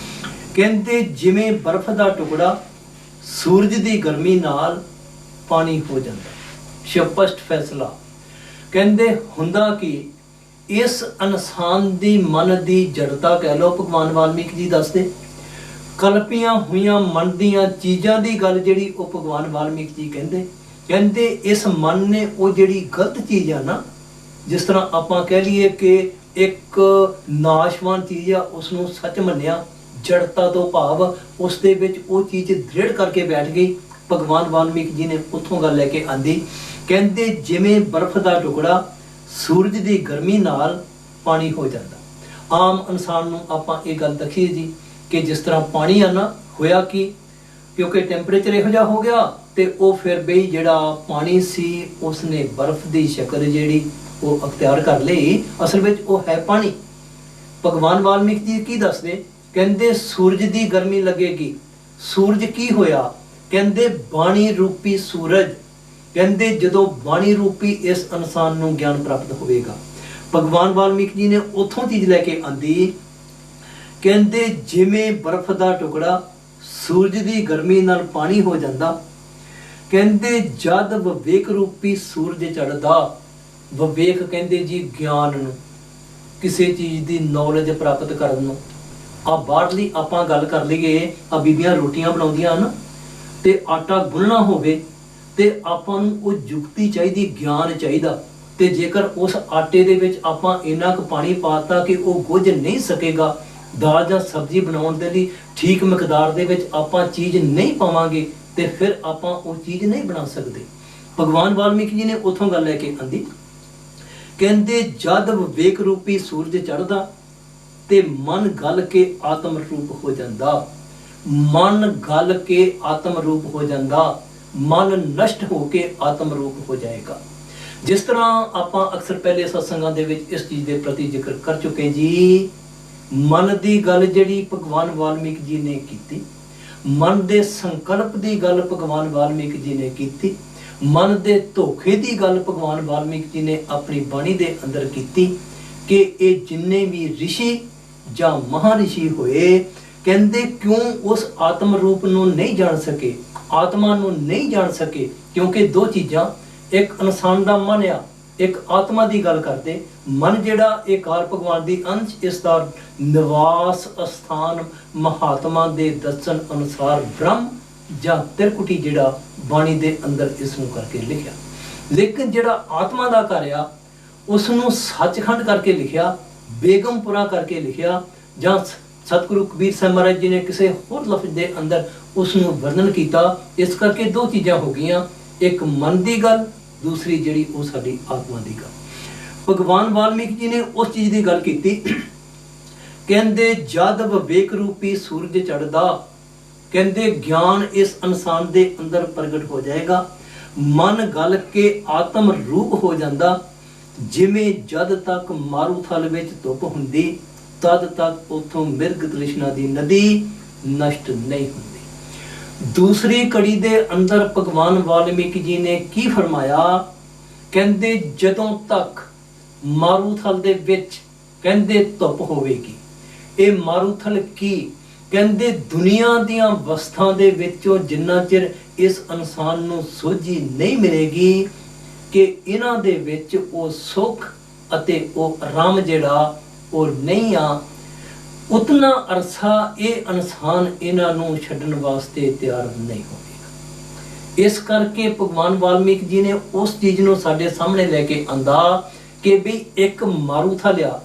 ਕਹਿੰਦੇ ਜਿਵੇਂ ਬਰਫ਼ ਦਾ ਟੁਕੜਾ ਸੂਰਜ ਦੀ ਗਰਮੀ ਨਾਲ ਪਾਣੀ ਹੋ ਜਾਂਦਾ। ਸਪਸ਼ਟ ਫੈਸਲਾ। ਕਹਿੰਦੇ ਹੁੰਦਾ ਕਿ ਇਸ ਇਨਸਾਨ ਦੀ ਮਨ ਦੀ ਜੜਤਾ ਕਹਿ ਲਓ, ਭਗਵਾਨ ਵਾਲਮੀਕ ਜੀ ਦੱਸਦੇ, ਕਲਪੀਆਂ ਹੋਈਆਂ ਮਨ ਦੀਆਂ ਚੀਜ਼ਾਂ ਦੀ ਗੱਲ ਜਿਹੜੀ ਉਹ ਭਗਵਾਨ ਵਾਲਮੀਕ ਜੀ ਕਹਿੰਦੇ ਇਸ ਮਨ ਨੇ ਉਹ ਜਿਹੜੀ ਗਲਤ ਚੀਜ਼ ਆ ਨਾ, ਜਿਸ ਤਰ੍ਹਾਂ ਆਪਾਂ ਕਹਿ ਲਈਏ ਕਿ ਇੱਕ ਨਾਸ਼ਵਾਨ ਚੀਜ਼ ਆ, ਉਸ ਨੂੰ ਸੱਚ ਮੰਨਿਆ, ਜੜਤਾ ਤੋਂ ਭਾਵ ਉਸ ਦੇ ਵਿੱਚ ਉਹ ਚੀਜ਼ ਦ੍ਰਿੜ ਕਰਕੇ ਬੈਠ ਗਈ। ਭਗਵਾਨ ਵਾਲਮੀਕ ਜੀ ਨੇ ਉੱਥੋਂ ਗੱਲ ਲੈ ਕੇ ਆਂਦੀ, ਕਹਿੰਦੇ ਜਿਵੇਂ ਬਰਫ਼ ਦਾ ਟੁਕੜਾ ਸੂਰਜ ਦੀ ਗਰਮੀ ਨਾਲ ਪਾਣੀ ਹੋ ਜਾਂਦਾ। ਆਮ ਇਨਸਾਨ ਨੂੰ ਆਪਾਂ ਇਹ ਗੱਲ ਦੱਸੀਏ ਜੀ ਕਿ ਜਿਸ ਤਰ੍ਹਾਂ ਪਾਣੀ ਆ ਨਾ, ਹੋਇਆ ਕਿ ਕਿਉਂਕਿ ਟੈਂਪਰੇਚਰ ਇਹੋ ਜਿਹਾ ਹੋ ਗਿਆ ਤੇ ਉਹ ਫਿਰ ਬਈ ਜਿਹੜਾ ਪਾਣੀ ਸੀ ਉਸਨੇ ਬਰਫ਼ ਦੀ ਸ਼ਕਲ ਜਿਹੜੀ ਉਹ ਅਖਤਿਆਰ ਕਰ ਲਈ, ਅਸਲ ਵਿੱਚ ਉਹ ਹੈ ਪਾਣੀ। ਭਗਵਾਨ ਵਾਲਮੀਕ ਜੀ ਕੀ ਦੱਸਦੇ, ਕਹਿੰਦੇ ਸੂਰਜ ਦੀ ਗਰਮੀ ਲੱਗੇਗੀ। ਸੂਰਜ ਕੀ ਹੋਇਆ, ਕਹਿੰਦੇ ਬਾਣੀ ਰੂਪੀ ਸੂਰਜ। ਕਹਿੰਦੇ ਜਦੋਂ ਬਾਣੀ ਰੂਪੀ ਇਸ ਇਨਸਾਨ ਨੂੰ ਗਿਆਨ ਪ੍ਰਾਪਤ ਹੋਵੇਗਾ। ਭਗਵਾਨ ਵਾਲਮੀਕ ਜੀ ਨੇ ਉੱਥੋਂ ਚੀਜ਼ ਲੈ ਕੇ ਆਂਦੀ, ਕਹਿੰਦੇ ਜਿਵੇਂ ਬਰਫ਼ ਦਾ ਟੁਕੜਾ ਸੂਰਜ ਦੀ ਗਰਮੀ ਨਾਲ ਪਾਣੀ ਹੋ ਜਾਂਦਾ। ਕਹਿੰਦੇ ਜਦ ਵਿਵੇਕ ਰੂਪੀ ਸੂਰਜ ਚੜ੍ਹਦਾ, ਵਿਵੇਕ ਕਹਿੰਦੇ ਜੀ ਗਿਆਨ ਨੂੰ, ਕਿਸੇ ਚੀਜ਼ ਦੀ ਨੌਲੇਜ ਪ੍ਰਾਪਤ ਕਰਨ ਨੂੰ। ਆ ਬਾਹਰਲੀ ਆਪਾਂ ਗੱਲ ਕਰ ਲਈਏ, ਆ ਬੀਬੀਆਂ ਰੋਟੀਆਂ ਬਣਾਉਂਦੀਆਂ ਹਨ ਤੇ ਆਟਾ ਗੁੰਨਣਾ ਹੋਵੇ ਤੇ ਆਪਾਂ ਨੂੰ ਉਹ ਯੁਕਤੀ ਚਾਹੀਦੀ, ਗਿਆਨ ਚਾਹੀਦਾ। ਤੇ ਜੇਕਰ ਉਸ ਆਟੇ ਦੇ ਵਿੱਚ ਆਪਾਂ ਇੰਨਾ ਕੁ ਪਾਣੀ ਪਾਤਾ ਕਿ ਉਹ ਗੁੱਝ ਨਹੀਂ ਸਕੇਗਾ, ਦਾਲ ਜਾਂ ਸਬਜ਼ੀ ਬਣਾਉਣ ਦੇ ਲਈ ਠੀਕ ਮਿਕਦਾਰ ਦੇ ਵਿੱਚ ਆਪਾਂ ਚੀਜ਼ ਨਹੀਂ ਪਾਵਾਂਗੇ ਤੇ ਫਿਰ ਆਪਾਂ ਉਹ ਚੀਜ਼ ਨਹੀਂ ਬਣਾ ਸਕਦੇ। ਭਗਵਾਨ ਵਾਲਮੀਕ ਜੀ ਨੇ ਉੱਥੋਂ ਗੱਲ ਲੈ ਕੇ ਆਂਦੀ, ਕਹਿੰਦੇ ਜਦ ਵਿਵੇਕ ਰੂਪੀ ਸੂਰਜ ਚੜ੍ਹਦਾ ਤੇ ਮਨ ਗਲ ਕੇ ਆਤਮ ਰੂਪ ਹੋ ਜਾਂਦਾ। ਮਨ ਗਲ ਕੇ ਆਤਮ ਰੂਪ ਹੋ ਜਾਂਦਾ, ਮਨ ਨਸ਼ਟ ਹੋ ਕੇ ਆਤਮ ਰੂਪ ਹੋ ਜਾਏਗਾ। ਜਿਸ ਤਰ੍ਹਾਂ ਆਪਾਂ ਅਕਸਰ ਪਹਿਲੇ ਸਤਸੰਗਾਂ ਦੇ ਵਿੱਚ ਇਸ ਚੀਜ਼ ਦੇ ਪ੍ਰਤੀ ਜ਼ਿਕਰ ਕਰ ਚੁੱਕੇ ਜੀ। ਮਨ ਦੀ ਗੱਲ ਜਿਹੜੀ ਭਗਵਾਨ ਵਾਲਮੀਕ ਜੀ ਨੇ ਕੀਤੀ, ਮਨ ਦੇ ਸੰਕਲਪ ਦੀ ਗੱਲ ਭਗਵਾਨ ਵਾਲਮੀਕ ਜੀ ਨੇ ਕੀਤੀ, ਮਨ ਦੇ ਧੋਖੇ ਦੀ ਗੱਲ ਭਗਵਾਨ ਵਾਲਮੀਕ ਜੀ ਨੇ ਆਪਣੀ ਬਾਣੀ ਦੇ ਅੰਦਰ ਕੀਤੀ ਕਿ ਇਹ ਜਿੰਨੇ ਵੀ ਰਿਸ਼ੀ ਜਾਂ ਮਹਾਰਿਸ਼ੀ ਹੋਏ, ਕਹਿੰਦੇ ਕਿਉਂ ਉਸ ਆਤਮ ਰੂਪ ਨੂੰ ਨਹੀਂ ਜਾਣ ਸਕੇ, ਆਤਮਾ ਨੂੰ ਨਹੀਂ ਜਾਣ ਸਕੇ। ਕਿਉਂਕਿ ਦੋ ਚੀਜ਼ਾਂ, ਇੱਕ ਇਨਸਾਨ ਦਾ ਮਨ ਆ, ਇੱਕ ਆਤਮਾ ਦੀ ਗੱਲ ਕਰਦੇ। ਮਨ ਜਿਹੜਾ ਇਹ ਕਾਰ ਭਗਵਾਨ ਦੀ ਅੰਸ਼, ਇਸ ਦਾ ਨਿਵਾਸ ਸਥਾਨ ਮਹਾਤਮਾ ਦੇ ਦੱਸਣ ਅਨੁਸਾਰ ਬ੍ਰਹਮ ਜਾਂ ਤਿਰਕੁਟੀ ਜਿਹੜਾ ਬਾਣੀ ਦੇ ਅੰਦਰ ਇਸ ਨੂੰ ਕਰਕੇ ਲਿਖਿਆ। ਲੇਕਿਨ ਜਿਹੜਾ ਆਤਮਾ ਦਾ ਘਰ ਆ ਉਸ ਨੂੰ ਸੱਚਖੰਡ ਕਰਕੇ ਲਿਖਿਆ, ਬੇਗਮਪੁਰਾ ਕਰਕੇ ਲਿਖਿਆ, ਜਾਂ ਸਤਿਗੁਰੂ ਕਬੀਰ ਸਾਹਿਬ ਮਹਾਰਾਜ ਜੀ ਨੇ ਕਿਸੇ ਹੋਰ ਲਫ਼ਜ਼ ਦੇ ਅੰਦਰ ਉਸ ਨੂੰ ਵਰਣਨ ਕੀਤਾ। ਇਸ ਕਰਕੇ ਦੋ ਚੀਜ਼ਾਂ ਹੋ ਗਈਆਂ, ਇੱਕ ਮਨ ਦੀ ਗੱਲ, ਦੂਸਰੀ ਜਿਹੜੀ ਉਹ ਸਾਡੀ ਆਤਮਾ ਦੀ ਗੱਲ। ਭਗਵਾਨ ਵਾਲਮੀਕ ਜੀ ਨੇ ਉਸ ਚੀਜ਼ ਦੀ ਗੱਲ ਕੀਤੀ, ਕਹਿੰਦੇ ਜਦ ਵਿਵੇਕ ਰੂਪੀ ਸੂਰਜ ਚੜ੍ਹਦਾ, ਕਹਿੰਦੇ ਗਿਆਨ ਇਸ ਇਨਸਾਨ ਦੇ ਅੰਦਰ ਪ੍ਰਗਟ ਹੋ ਜਾਏਗਾ, ਮਨ ਗਲ ਕੇ ਆਤਮ ਰੂਪ ਹੋ ਜਾਂਦਾ। ਜਿਵੇਂ ਜਦ ਤੱਕ ਮਾਰੂਥਲ ਵਿੱਚ ਧੁੱਪ ਹੁੰਦੀ, ਤਦ ਤੱਕ ਉਥੋਂ ਮਿਰਗ ਤ੍ਰਿਸ਼ਨਾ ਦੀ ਨਦੀ ਨਸ਼ਟ ਨਹੀਂ ਹੁੰਦੀ। ਦੂਸਰੀ ਕੜੀ ਦੇ ਅੰਦਰ ਭਗਵਾਨ ਵਾਲਮੀਕ ਜੀ ਨੇ ਕੀ ਫਰਮਾਇਆ, ਕਹਿੰਦੇ ਜਦੋਂ ਤੱਕ ਮਾਰੂਥਲ ਦੇ ਵਿੱਚ ਕਹਿੰਦੇ ਧੁੱਪ ਹੋਵੇਗੀ। ਇਹ ਮਾਰੂਥਲ ਕੀ, ਕਹਿੰਦੇ ਦੁਨੀਆ ਦੀਆਂ ਵਸਤਾਂ ਦੇ ਵਿੱਚੋਂ ਜਿੰਨਾ ਚਿਰ ਇਸ ਇਨਸਾਨ ਨੂੰ ਸੋਝੀ ਨਹੀਂ ਮਿਲੇਗੀ ਕਿ ਇਹਨਾਂ ਦੇ ਵਿੱਚ ਉਹ ਸੁੱਖ ਅਤੇ ਉਹ ਆਰਾਮ ਜਿਹੜਾ ਉਹ ਨਹੀਂ ਆ, ਉਤਨਾ ਅਰਸਾ ਇਹ ਇਨਸਾਨ ਇਹਨਾਂ ਨੂੰ ਛੱਡਣ ਵਾਸਤੇ ਤਿਆਰ ਨਹੀਂ ਹੋਵੇਗਾ। ਇਸ ਕਰਕੇ ਭਗਵਾਨ ਵਾਲਮੀਕ ਜੀ ਨੇ ਉਸ ਚੀਜ਼ ਨੂੰ ਸਾਡੇ ਸਾਹਮਣੇ ਲੈ ਕੇ ਆਂਦਾ ਕਿ ਵੀ ਇੱਕ ਮਾਰੂਥਲ ਆ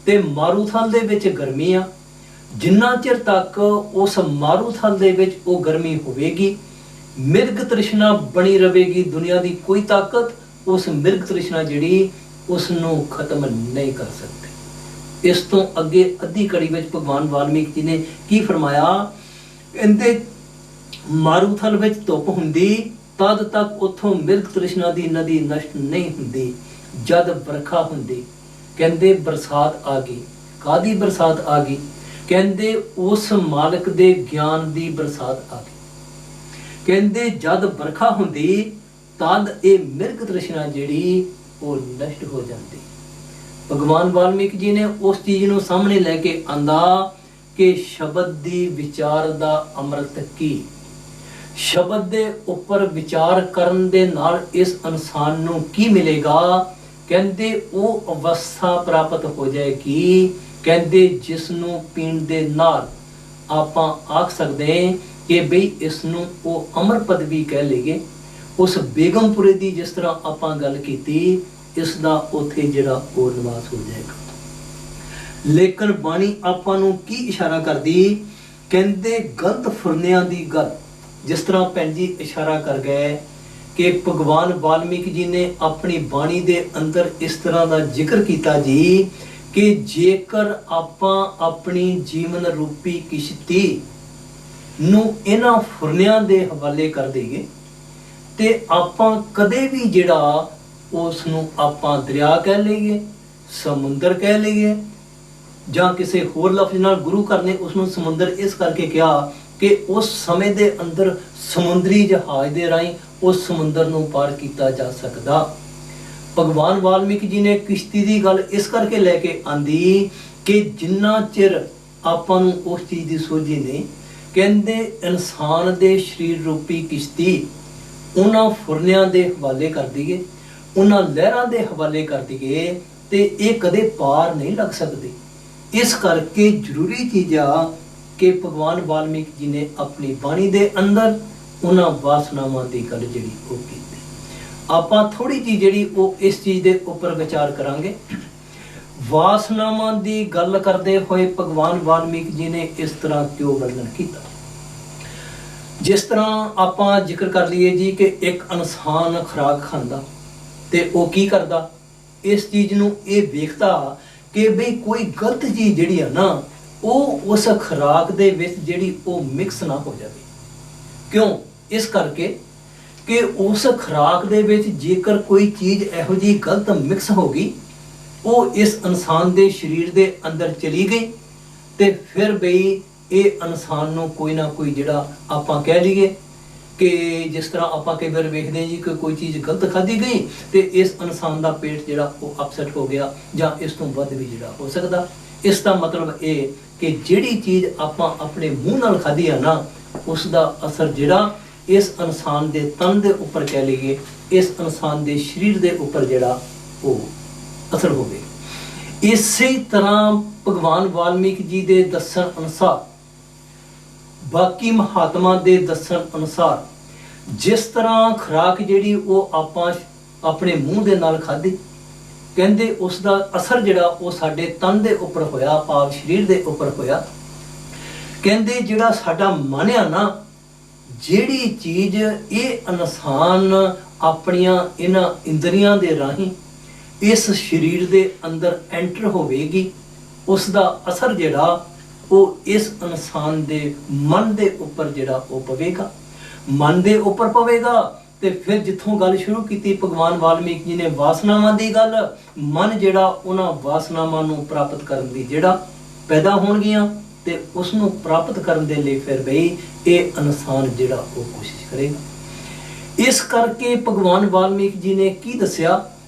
ਤੇ ਮਾਰੂਥਲ ਦੇ ਵਿੱਚ ਗਰਮੀ ਆ। ਜਿੰਨਾ ਚਿਰ ਤੱਕ ਉਸ ਮਾਰੂਥਲ ਦੇ ਵਿੱਚ ਉਹ ਗਰਮੀ ਹੋਵੇਗੀ, ਮਿਰਗ ਤ੍ਰਿਸ਼ਨਾ ਬਣੀ ਰਹੇਗੀ। ਦੁਨੀਆ ਦੀ ਕੋਈ ਤਾਕਤ ਉਸ ਮਿਰਗ ਤ੍ਰਿਸ਼ਨਾ ਜਿਹੜੀ ਉਸ ਨੂੰ ਖਤਮ ਨਹੀਂ ਕਰ ਸਕਦੀ। ਇਸ ਤੋਂ ਅੱਗੇ ਅੱਧੀ ਕੜੀ ਵਿੱਚ ਭਗਵਾਨ ਵਾਲਮੀਕ ਜੀ ਨੇ ਕੀ ਫਰਮਾਇਆ, ਕਹਿੰਦੇ ਮਾਰੂਥਲ ਵਿੱਚ ਧੁੱਪ ਹੁੰਦੀ ਤਦ ਤੱਕ ਉੱਥੋਂ ਮਿਰਗ ਤ੍ਰਿਸ਼ਨਾ ਦੀ ਨਦੀ ਨਸ਼ਟ ਨਹੀਂ ਹੁੰਦੀ। ਜਦ ਵਰਖਾ ਹੁੰਦੀ, ਕਹਿੰਦੇ ਬਰਸਾਤ ਆ ਗਈ। ਕਾਹਦੀ ਬਰਸਾਤ ਆ ਗਈ, ਕਹਿੰਦੇ ਉਸ ਮਾਲਕ ਦੇ ਗਿਆਨ ਦੀ ਬਰਸਾਤ ਆ ਗਈ। ਕਹਿੰਦੇ ਜਦ ਵਰਖਾ ਹੁੰਦੀ ਤਦ ਇਹ ਮਿਰਗ ਤ੍ਰਿਸ਼ਨਾ ਜਿਹੜੀ ਉਹ ਨਸ਼ਟ ਹੋ ਜਾਂਦੀ। ਭਗਵਾਨ ਵਾਲਮੀਕ ਜੀ ਨੇ ਉਸ ਚੀਜ਼ ਨੂੰ ਸਾਹਮਣੇ ਲੈ ਕੇ ਆਂਦਾ ਕਿ ਸ਼ਬਦ ਦੀ ਵਿਚਾਰ ਦਾ ਅੰਮ੍ਰਿਤ ਕੀ, ਸ਼ਬਦ ਦੇ ਉੱਪਰ ਵਿਚਾਰ ਕਰਨ ਦੇ ਨਾਲ ਇਸ ਇਨਸਾਨ ਨੂੰ ਕੀ ਮਿਲੇਗਾ? ਕਹਿੰਦੇ ਉਹ ਅਵਸਥਾ ਪ੍ਰਾਪਤ ਹੋ ਜਾਏਗੀ, ਕਹਿੰਦੇ ਜਿਸ ਨੂੰ ਪੀਣ ਦੇ ਨਾਲ ਆਪਾਂ ਆਖ ਸਕਦੇ ਹਾਂ ਕਿ ਬਈ ਇਸ ਨੂੰ ਉਹ ਅਮਰ ਪਦਵੀ ਕਹਿ ਲਈਏ। ਉਸ ਬੇਗਮਪੁਰੇ ਦੀ ਜਿਸ ਤਰ੍ਹਾਂ ਆਪਾਂ ਗੱਲ ਕੀਤੀ, ਇਸ ਦਾ ਉੱਥੇ ਜਿਹੜਾ ਉਹ ਨਿਵਾਸ ਹੋ ਜਾਏਗਾ। ਲੇਕਿਨ ਬਾਣੀ ਆਪਾਂ ਨੂੰ ਕੀ ਇਸ਼ਾਰਾ ਕਰਦੀ? ਕਹਿੰਦੇ ਗਲਤ ਫੁਰਨਿਆਂ ਦੀ ਗੱਲ, ਜਿਸ ਤਰ੍ਹਾਂ ਭੈਣ ਜੀ ਇਸ਼ਾਰਾ ਕਰ ਗਏ ਕਿ ਭਗਵਾਨ ਵਾਲਮੀਕ ਜੀ ਨੇ ਆਪਣੀ ਬਾਣੀ ਦੇ ਅੰਦਰ ਇਸ ਤਰ੍ਹਾਂ ਦਾ ਜ਼ਿਕਰ ਕੀਤਾ ਜੀ ਕਿ ਜੇਕਰ ਆਪਾਂ ਆਪਣੀ ਜੀਵਨ ਰੂਪੀ ਕਿਸ਼ਤੀ ਨੂੰ ਇਹਨਾਂ ਫੁਰਨਿਆਂ ਦੇ ਹਵਾਲੇ ਕਰ ਦਈਏ ਤੇ ਆਪਾਂ ਕਦੇ ਵੀ ਜਿਹੜਾ ਉਸ ਨੂੰ ਆਪਾਂ ਦਰਿਆ ਕਹਿ ਲਈਏ, ਸਮੁੰਦਰ ਕਹਿ ਲਈਏ, ਜਾਂ ਕਿਸੇ ਹੋਰ ਲਫ਼ਜ਼ ਨਾਲ ਗੁਰੂ ਘਰ ਨੇ ਉਸ ਨੂੰ ਸਮੁੰਦਰ ਇਸ ਕਰਕੇ ਕਿਹਾ ਕਿ ਉਸ ਸਮੇਂ ਦੇ ਅੰਦਰ ਸਮੁੰਦਰੀ ਜਹਾਜ਼ ਦੇ ਰਾਹੀਂ ਉਸ ਸਮੁੰਦਰ ਨੂੰ ਪਾਰ ਕੀਤਾ ਜਾ ਸਕਦਾ। ਭਗਵਾਨ ਵਾਲਮੀਕ ਜੀ ਨੇ ਕਿਸ਼ਤੀ ਦੀ ਗੱਲ ਇਸ ਕਰਕੇ ਲੈ ਕੇ ਆਂਦੀ ਕਿ ਜਿੰਨਾ ਚਿਰ ਆਪਾਂ ਨੂੰ ਉਸ ਚੀਜ਼ ਦੀ ਸੋਝੀ ਨਹੀਂ, ਕਹਿੰਦੇ ਇਨਸਾਨ ਦੇ ਸਰੀਰ ਰੂਪੀ ਕਿਸ਼ਤੀ ਉਹਨਾਂ ਫੁਰਨਿਆਂ ਦੇ ਹਵਾਲੇ ਕਰ ਦਈਏ, ਉਹਨਾਂ ਲਹਿਰਾਂ ਦੇ ਹਵਾਲੇ ਕਰ ਦਈਏ ਤੇ ਇਹ ਕਦੇ ਪਾਰ ਨਹੀਂ ਲੱਗ ਸਕਦੀ। ਇਸ ਕਰਕੇ ਜ਼ਰੂਰੀ ਚੀਜ਼ ਆ ਕਿ ਭਗਵਾਨ ਵਾਲਮੀਕ ਜੀ ਨੇ ਆਪਣੀ ਬਾਣੀ ਦੇ ਅੰਦਰ ਉਹਨਾਂ ਵਾਸਨਾਵਾਂ ਦੀ ਗੱਲ ਜਿਹੜੀ ਉਹ ਕੀਤੀ। ਆਪਾਂ ਥੋੜੀ ਜਿਹੀ ਜਿਹੜੀ ਉਹ ਇਸ ਚੀਜ਼ ਦੇ ਉੱਪਰ ਵਿਚਾਰ ਕਰਾਂਗੇ। ਵਾਸਨਾਵਾਂ ਦੀ ਗੱਲ ਕਰਦੇ ਹੋਏ ਭਗਵਾਨ ਵਾਲਮੀਕ ਜੀ ਨੇ ਇਸ ਤਰ੍ਹਾਂ ਕਿਉਂ ਵਰਣਨ ਕੀਤਾ? ਜਿਸ ਤਰ੍ਹਾਂ ਆਪਾਂ ਜ਼ਿਕਰ ਕਰ ਲਈਏ ਜੀ ਕਿ ਇੱਕ ਇਨਸਾਨ ਖੁਰਾਕ ਖਾਂਦਾ ਤੇ ਉਹ ਕੀ ਕਰਦਾ? ਇਸ ਚੀਜ਼ ਨੂੰ ਇਹ ਵੇਖਦਾ ਕਿ ਬਈ ਕੋਈ ਗਲਤ ਚੀਜ਼ ਜਿਹੜੀ ਆ ਨਾ ਉਹ ਉਸ ਖੁਰਾਕ ਦੇ ਵਿੱਚ ਜਿਹੜੀ ਉਹ ਮਿਕਸ ਨਾ ਹੋ ਜਾਵੇ। ਕਿਉਂ? ਇਸ ਕਰਕੇ ਕਿ ਉਸ ਖੁਰਾਕ ਦੇ ਵਿੱਚ ਜੇਕਰ ਕੋਈ ਚੀਜ਼ ਇਹੋ ਜਿਹੀ ਗਲਤ ਮਿਕਸ ਹੋ ਗਈ, ਉਹ ਇਸ ਇਨਸਾਨ ਦੇ ਸਰੀਰ ਦੇ ਅੰਦਰ ਚਲੀ ਗਈ ਤੇ ਫਿਰ ਬਈ ਇਹ ਇਨਸਾਨ ਨੂੰ ਕੋਈ ਨਾ ਕੋਈ ਜਿਹੜਾ ਆਪਾਂ ਕਹਿ ਲਈਏ ਕਿ ਜਿਸ ਤਰ੍ਹਾਂ ਆਪਾਂ ਕਈ ਵਾਰ ਵੇਖਦੇ ਜੀ ਕਿ ਕੋਈ ਚੀਜ਼ ਗਲਤ ਖਾਧੀ ਗਈ ਤੇ ਇਸ ਇਨਸਾਨ ਦਾ ਪੇਟ ਜਿਹੜਾ ਉਹ ਅਪਸੈਟ ਹੋ ਗਿਆ ਜਾਂ ਇਸ ਤੋਂ ਵੱਧ ਵੀ ਜਿਹੜਾ ਹੋ ਸਕਦਾ। ਇਸ ਦਾ ਮਤਲਬ ਇਹ ਕਿ ਜਿਹੜੀ ਚੀਜ਼ ਆਪਾਂ ਆਪਣੇ ਮੂੰਹ ਨਾਲ ਖਾਧੀ ਆ ਨਾ, ਉਸ ਦਾ ਅਸਰ ਜਿਹੜਾ ਇਸ ਇਨਸਾਨ ਦੇ ਤਨ ਦੇ ਉੱਪਰ ਕਹਿ ਲਈਏ, ਇਸ ਇਨਸਾਨ ਦੇ ਸਰੀਰ ਦੇ ਉੱਪਰ ਜਿਹੜਾ ਉਹ ਅਸਰ ਹੋਵੇ। ਇਸੇ ਤਰ੍ਹਾਂ ਭਗਵਾਨ ਵਾਲਮੀਕ ਜੀ ਦੇ ਦੱਸਣ ਅਨੁਸਾਰ, ਬਾਕੀ ਮਹਾਤਮਾ ਦੇ ਦੱਸਣ ਅਨੁਸਾਰ, ਜਿਸ ਤਰ੍ਹਾਂ ਖੁਰਾਕ ਜਿਹੜੀ ਉਹ ਆਪਾਂ ਆਪਣੇ ਮੂੰਹ ਦੇ ਨਾਲ ਖਾਧੀ, ਕਹਿੰਦੇ ਉਸ ਦਾ ਅਸਰ ਜਿਹੜਾ ਉਹ ਸਾਡੇ ਤਨ ਦੇ ਉੱਪਰ ਹੋਇਆ, ਭਾਵ ਸਰੀਰ ਦੇ ਉੱਪਰ ਹੋਇਆ। ਕਹਿੰਦੇ ਜਿਹੜਾ ਸਾਡਾ ਮਨ ਆ ਨਾ, ਜਿਹੜੀ ਚੀਜ਼ ਇਹ ਇਨਸਾਨ ਆਪਣੀਆਂ ਇਹਨਾਂ ਇੰਦਰੀਆਂ ਦੇ ਰਾਹੀਂ ਇਸ ਸਰੀਰ ਦੇ ਅੰਦਰ ਐਂਟਰ ਹੋਵੇਗੀ, ਉਸ ਦਾ ਅਸਰ ਜਿਹੜਾ ਉਹ ਇਸ ਇਨਸਾਨ ਦੇ ਮਨ ਦੇ ਉੱਪਰ ਜਿਹੜਾ ਉਹ ਪਵੇਗਾ। ਮਨ ਦੇ ਉੱਪਰ ਪਵੇਗਾ ਤੇ ਫਿਰ ਜਿੱਥੋਂ ਗੱਲ ਸ਼ੁਰੂ ਕੀਤੀ ਭਗਵਾਨ ਵਾਲਮੀਕ ਜੀ ਨੇ ਵਾਸਨਾਵਾਂ ਦੀ ਗੱਲ, ਮਨ ਜਿਹੜਾ ਉਹਨਾਂ ਵਾਸਨਾਵਾਂ ਨੂੰ ਪ੍ਰਾਪਤ ਕਰਨ ਦੀ ਜਿਹੜਾ ਪੈਦਾ ਹੋਣਗੀਆਂ ਤੇ ਉਸ ਨੂੰ ਪ੍ਰਾਪਤ ਕਰਨ ਦੇ ਲਈ ਫਿਰ ਬਈ ਇਹ ਇਨਸਾਨ ਜਿਹੜਾ ਉਹ ਕੋਸ਼ਿਸ਼ ਕਰੇਗਾ। ਇਸ ਕਰਕੇ ਭਗਵਾਨ ਵਾਲਮੀਕ ਜੀ ਨੇ ਕੀ ਦੱਸਿਆ?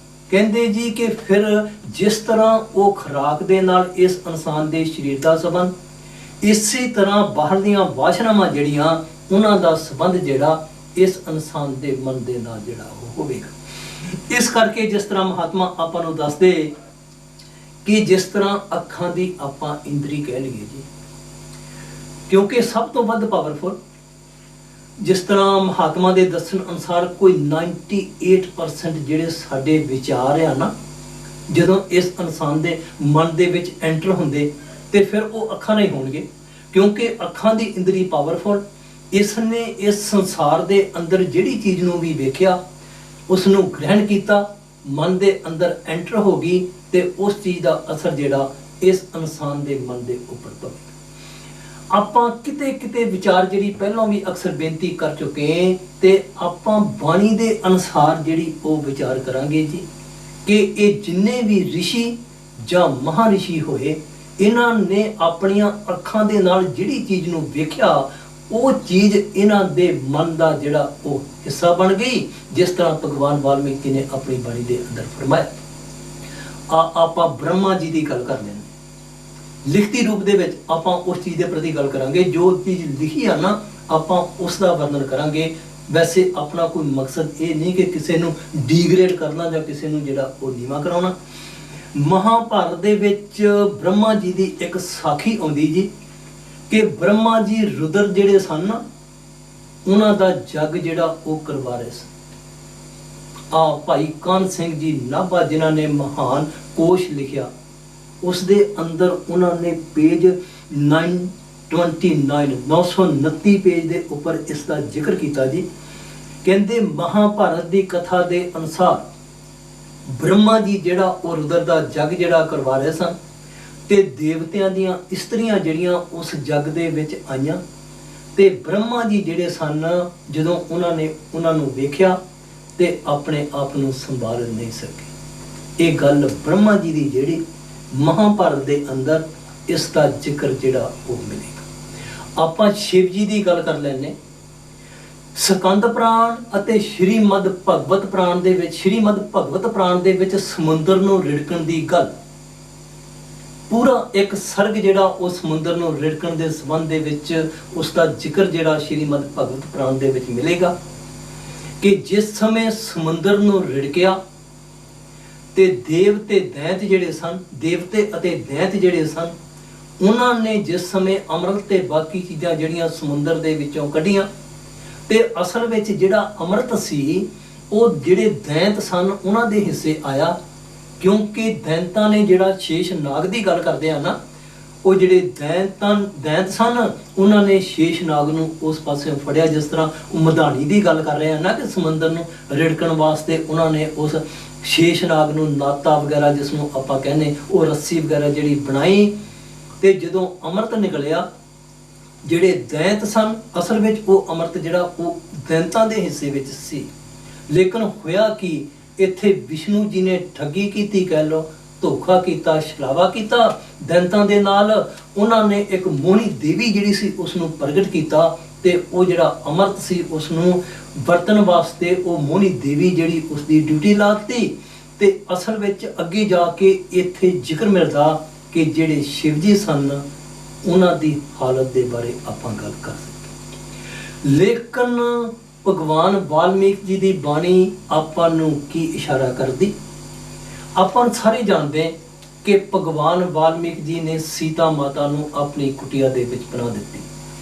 ਕਹਿੰਦੇ ਜੀ ਕਿ ਫਿਰ ਜਿਸ ਤਰ੍ਹਾਂ ਉਹ ਖੁਰਾਕ ਦੇ ਨਾਲ ਇਸ ਇਨਸਾਨ ਦੇ ਸਰੀਰ ਦਾ ਸੰਬੰਧ, ਇਸੇ ਤਰ੍ਹਾਂ ਬਾਹਰ ਦੀਆਂ ਵਾਸ਼ਨਾਵਾਂ ਜਿਹੜੀਆਂ ਉਹਨਾਂ ਦਾ ਸੰਬੰਧ ਜਿਹੜਾ ਇਸ ਇਨਸਾਨ ਦੇ ਮਨ ਦੇ ਨਾਲ ਜਿਹੜਾ ਉਹ ਹੋਵੇਗਾ। ਇਸ ਕਰਕੇ ਜਿਸ ਤਰ੍ਹਾਂ ਮਹਾਤਮਾ ਆਪਾਂ ਨੂੰ ਦੱਸਦੇ ਕਿ ਜਿਸ ਤਰ੍ਹਾਂ ਅੱਖਾਂ ਦੀ ਆਪਾਂ ਇੰਦਰੀ ਕਹਿ ਲਈਏ ਜੀ, ਕਿਉਂਕਿ ਸਭ ਤੋਂ ਵੱਧ ਪਾਵਰਫੁਲ, ਜਿਸ ਤਰ੍ਹਾਂ ਮਹਾਤਮਾ ਦੇ ਦੱਸਣ ਅਨੁਸਾਰ ਕੋਈ 98% ਜਿਹੜੇ ਸਾਡੇ ਵਿਚਾਰ ਆ ਨਾ, ਜਦੋਂ ਇਸ ਇਨਸਾਨ ਦੇ ਮਨ ਦੇ ਵਿੱਚ ਐਂਟਰ ਹੁੰਦੇ ਤੇ ਫਿਰ ਉਹ ਅੱਖਾਂ ਨਹੀਂ ਹੋਣਗੇ, ਕਿਉਂਕਿ ਅੱਖਾਂ ਦੀ ਇੰਦਰੀ ਪਾਵਰਫੁਲ। ਇਸ ਨੇ ਇਸ ਸੰਸਾਰ ਦੇ ਅੰਦਰ ਜਿਹੜੀ ਚੀਜ਼ ਨੂੰ ਵੀ ਵੇਖਿਆ, ਉਸ ਨੂੰ ਗ੍ਰਹਿਣ ਕੀਤਾ, ਮਨ ਦੇ ਅੰਦਰ ਐਂਟਰ ਹੋ ਗਈ ਤੇ ਉਸ ਚੀਜ਼ ਦਾ ਅਸਰ ਜਿਹੜਾ ਇਸ ਇਨਸਾਨ ਦੇ ਮਨ ਦੇ ਉੱਪਰ ਪਵੇਗਾ। ਆਪਾਂ ਕਿਤੇ ਕਿਤੇ ਵਿਚਾਰ ਜਿਹੜੀ ਪਹਿਲਾਂ ਵੀ ਅਕਸਰ ਬੇਨਤੀ ਕਰ ਚੁੱਕੇ ਤੇ ਆਪਾਂ ਬਾਣੀ ਦੇ ਅਨੁਸਾਰ ਜਿਹੜੀ ਉਹ ਵਿਚਾਰ ਕਰਾਂਗੇ ਜੀ ਕਿ ਇਹ ਜਿੰਨੇ ਵੀ ਰਿਸ਼ੀ ਜਾਂ ਮਹਾਰਿਸ਼ੀ ਹੋਏ, ਇਹਨਾਂ ਨੇ ਆਪਣੀਆਂ ਅੱਖਾਂ ਦੇ ਨਾਲ ਜਿਹੜੀ ਚੀਜ਼ ਨੂੰ ਵੇਖਿਆ, ਉਹ ਚੀਜ਼ ਇਹਨਾਂ ਦੇ ਮਨ ਦਾ ਜਿਹੜਾ ਉਹ ਹਿੱਸਾ ਬਣ ਗਈ। ਜਿਸ ਤਰ੍ਹਾਂ ਭਗਵਾਨ ਵਾਲਮੀਕ ਜੀ ਨੇ ਆਪਣੀ ਬਾਣੀ ਦੇ ਅੰਦਰ ਫਰਮਾਇਆ। ਆਪਾਂ ਬ੍ਰਹਮਾ ਜੀ ਦੀ ਗੱਲ ਕਰਦੇ ਹਾਂ, ਲਿਖਤੀ ਰੂਪ ਦੇ ਵਿੱਚ ਆਪਾਂ ਉਸ ਚੀਜ਼ ਦੇ ਪ੍ਰਤੀ ਗੱਲ ਕਰਾਂਗੇ। ਜੋ ਚੀਜ਼ ਲਿਖੀ ਆ ਨਾ, ਆਪਾਂ ਉਸ ਦਾ ਵਰਣਨ ਕਰਾਂਗੇ। ਵੈਸੇ ਆਪਣਾ ਕੋਈ ਮਕਸਦ ਇਹ ਨਹੀਂ ਕਿ ਕਿਸੇ ਨੂੰ ਡੀਗ੍ਰੇਡ ਕਰਨਾ ਜਾਂ ਕਿਸੇ ਨੂੰ ਜਿਹੜਾ ਉਹ ਨੀਵਾਂ ਕਰਾਉਣਾ। ਮਹਾਭਾਰਤ ਦੇ ਵਿੱਚ ਬ੍ਰਹਮਾ ਜੀ ਦੀ ਇੱਕ ਸਾਖੀ ਆਉਂਦੀ ਜੀ ਕਿ ਬ੍ਰਹਮਾ ਜੀ ਰੁਦਰ ਜਿਹੜੇ ਸਨ ਨਾ, ਉਹਨਾਂ ਦਾ ਜੱਗ ਜਿਹੜਾ ਉਹ ਕਰਵਾ ਰਹੇ ਸਨ। ਭਾਈ ਕਾਨ ਸਿੰਘ ਜੀ ਨਾਭਾ ਜਿਨ੍ਹਾਂ ਨੇ ਮਹਾਨ ਕੋਸ਼ ਲਿਖਿਆ, ਉਸ ਦੇ ਅੰਦਰ ਉਹਨਾਂ ਨੇ ਪੇਜ 929 ਪੇਜ ਦੇ ਉੱਪਰ ਇਸ ਦਾ ਜ਼ਿਕਰ ਕੀਤਾ ਜੀ। ਕਹਿੰਦੇ ਮਹਾਭਾਰਤ ਦੀ ਕਥਾ ਦੇ ਅਨੁਸਾਰ ਬ੍ਰਹਮਾ ਜੀ ਜਿਹੜਾ ਉਹ ਰੁਦਰ ਦਾ ਜੱਗ ਜਿਹੜਾ ਕਰਵਾ ਰਹੇ ਸਨ ਤੇ ਦੇਵਤਿਆਂ ਦੀਆਂ ਇਸਤਰੀਆਂ ਜਿਹੜੀਆਂ ਉਸ ਜੱਗ ਦੇ ਵਿੱਚ ਆਈਆਂ ਤੇ ਬ੍ਰਹਮਾ ਜੀ ਜਿਹੜੇ ਸਨ, ਜਦੋਂ ਉਹਨਾਂ ਨੂੰ ਵੇਖਿਆ ਤੇ ਆਪਣੇ ਆਪ ਨੂੰ ਸੰਭਾਲ ਨਹੀਂ ਸਕੇ। ਇਹ ਗੱਲ ਬ੍ਰਹਮਾ ਜੀ ਦੀ ਜਿਹੜੀ ਮਹਾਭਾਰਤ ਦੇ ਅੰਦਰ ਇਸ ਦਾ ਜ਼ਿਕਰ ਜਿਹੜਾ ਉਹ ਮਿਲੇਗਾ। ਆਪਾਂ ਸ਼ਿਵ ਜੀ ਦੀ ਗੱਲ ਕਰ ਲੈਨੇ। ਸਕੰਦ ਪੁਰਾਣ ਅਤੇ ਸ਼੍ਰੀਮਦ ਭਗਵਤ ਪੁਰਾਣ ਦੇ ਵਿੱਚ ਵਿੱਚ ਸਮੁੰਦਰ ਨੂੰ ਰਿੜਕਣ ਦੀ ਗੱਲ, ਪੂਰਾ ਇੱਕ ਸਰਗ ਜਿਹੜਾ ਉਹ ਸਮੁੰਦਰ ਨੂੰ ਰਿੜਕਣ ਦੇ ਸੰਬੰਧ ਦੇ ਵਿੱਚ ਉਸ ਦਾ ਜ਼ਿਕਰ ਜਿਹੜਾ ਸ਼੍ਰੀਮਦ ਭਗਵਤ ਪੁਰਾਣ ਦੇ ਵਿੱਚ ਮਿਲੇਗਾ ਕਿ ਜਿਸ ਸਮੇਂ ਸਮੁੰਦਰ ਨੂੰ ਰਿੜਕਿਆ ਤੇ ਦੇਵਤੇ ਅਤੇ ਦੈਂਤ ਜਿਹੜੇ ਸਨ, ਉਹਨਾਂ ਨੇ ਜਿਸ ਸਮੇਂ ਅੰਮ੍ਰਿਤ ਤੇ ਬਾਕੀ ਚੀਜ਼ਾਂ ਜਿਹੜੀਆਂ ਸਮੁੰਦਰ ਦੇ ਵਿੱਚੋਂ ਕੱਢੀਆਂ ਤੇ ਅਸਲ ਵਿੱਚ ਜਿਹੜਾ ਅੰਮ੍ਰਿਤ ਸੀ ਉਹ ਜਿਹੜੇ ਦੈਂਤ ਸਨ ਉਹਨਾਂ ਦੇ ਹਿੱਸੇ ਆਇਆ, ਕਿਉਂਕਿ ਦੈਂਤਾਂ ਨੇ ਜਿਹੜਾ ਸ਼ੇਸ਼ ਨਾਗ ਦੀ ਗੱਲ ਕਰਦੇ ਆ ਨਾ, ਉਹ ਜਿਹੜੇ ਦੈਂਤ ਸਨ ਉਹਨਾਂ ਨੇ ਸ਼ੇਸ਼ ਨਾਗ ਨੂੰ ਉਸ ਪਾਸੇ ਫੜਿਆ। ਜਿਸ ਤਰ੍ਹਾਂ ਉਹ ਮਧਾਣੀ ਦੀ ਗੱਲ ਕਰ ਰਹੇ ਆ ਨਾ ਕਿ ਸਮੁੰਦਰ ਨੂੰ ਰਿੜਕਣ ਵਾਸਤੇ ਉਹਨਾਂ ਨੇ ਉਸ ਸ਼ੇਸ਼ ਨਾਗ ਨੂੰ ਨਾਤਾ ਵਗੈਰਾ ਜਿਸ ਨੂੰ ਆਪਾਂ ਕਹਿੰਦੇ ਉਹ ਰੱਸੀ ਵਗੈਰਾ ਜਿਹੜੀ ਬਣਾਈ ਤੇ ਜਦੋਂ ਅੰਮ੍ਰਿਤ ਨਿਕਲਿਆ, ਜਿਹੜੇ ਦੈਂਤ ਸਨ ਅਸਲ ਵਿੱਚ ਉਹ ਅੰਮ੍ਰਿਤ ਜਿਹੜਾ ਉਹ ਦੈਂਤਾਂ ਦੇ ਹਿੱਸੇ ਵਿੱਚ ਸੀ। ਲੇਕਿਨ ਹੋਇਆ ਕਿ ਇੱਥੇ ਵਿਸ਼ਨੂੰ ਜੀ ਨੇ ਠੱਗੀ ਕੀਤੀ, ਕਹਿ ਲਓ ਧੋਖਾ ਕੀਤਾ, ਛਲਾਵਾ ਕੀਤਾ ਦੈਂਤਾਂ ਦੇ ਨਾਲ। ਉਹਨਾਂ ਨੇ ਇੱਕ ਮੋਹਣੀ ਦੇਵੀ ਜਿਹੜੀ ਸੀ ਉਸ ਨੂੰ ਪ੍ਰਗਟ ਕੀਤਾ ਤੇ ਉਹ ਜਿਹੜਾ ਅੰਮ੍ਰਿਤ ਸੀ ਉਸ ਨੂੰ ਵਰਤਣ ਵਾਸਤੇ ਉਹ ਮੋਹਣੀ ਦੇਵੀ ਜਿਹੜੀ ਉਸ ਦੀ ਡਿਊਟੀ ਲਾ ਦਿੱਤੀ। ਤੇ ਅਸਲ ਵਿੱਚ ਅੱਗੇ ਜਾ ਕੇ ਇੱਥੇ ਜ਼ਿਕਰ ਮਿਲਦਾ ਕਿ ਜਿਹੜੇ ਸ਼ਿਵ ਜੀ ਸਨ ਉਹਨਾਂ ਦੀ ਹਾਲਤ ਦੇ ਬਾਰੇ ਆਪਾਂ ਗੱਲ ਕਰ ਸਕਦੇ। ਲੇਕਿਨ ਭਗਵਾਨ ਵਾਲਮੀਕ ਜੀ ਦੀ ਬਾਣੀ ਆਪਾਂ ਨੂੰ ਕੀ ਇਸ਼ਾਰਾ ਕਰਦੀ? ਆਪਾਂ ਸਾਰੇ ਜਾਣਦੇ ਕਿ ਭਗਵਾਨ ਵਾਲਮੀਕ ਜੀ ਨੇ ਸੀਤਾ ਮਾਤਾ ਨੂੰ ਆਪਣੀ ਕੁਟੀਆ ਦੇ ਵਿੱਚ ਬਣਾ ਦਿੱਤੀ।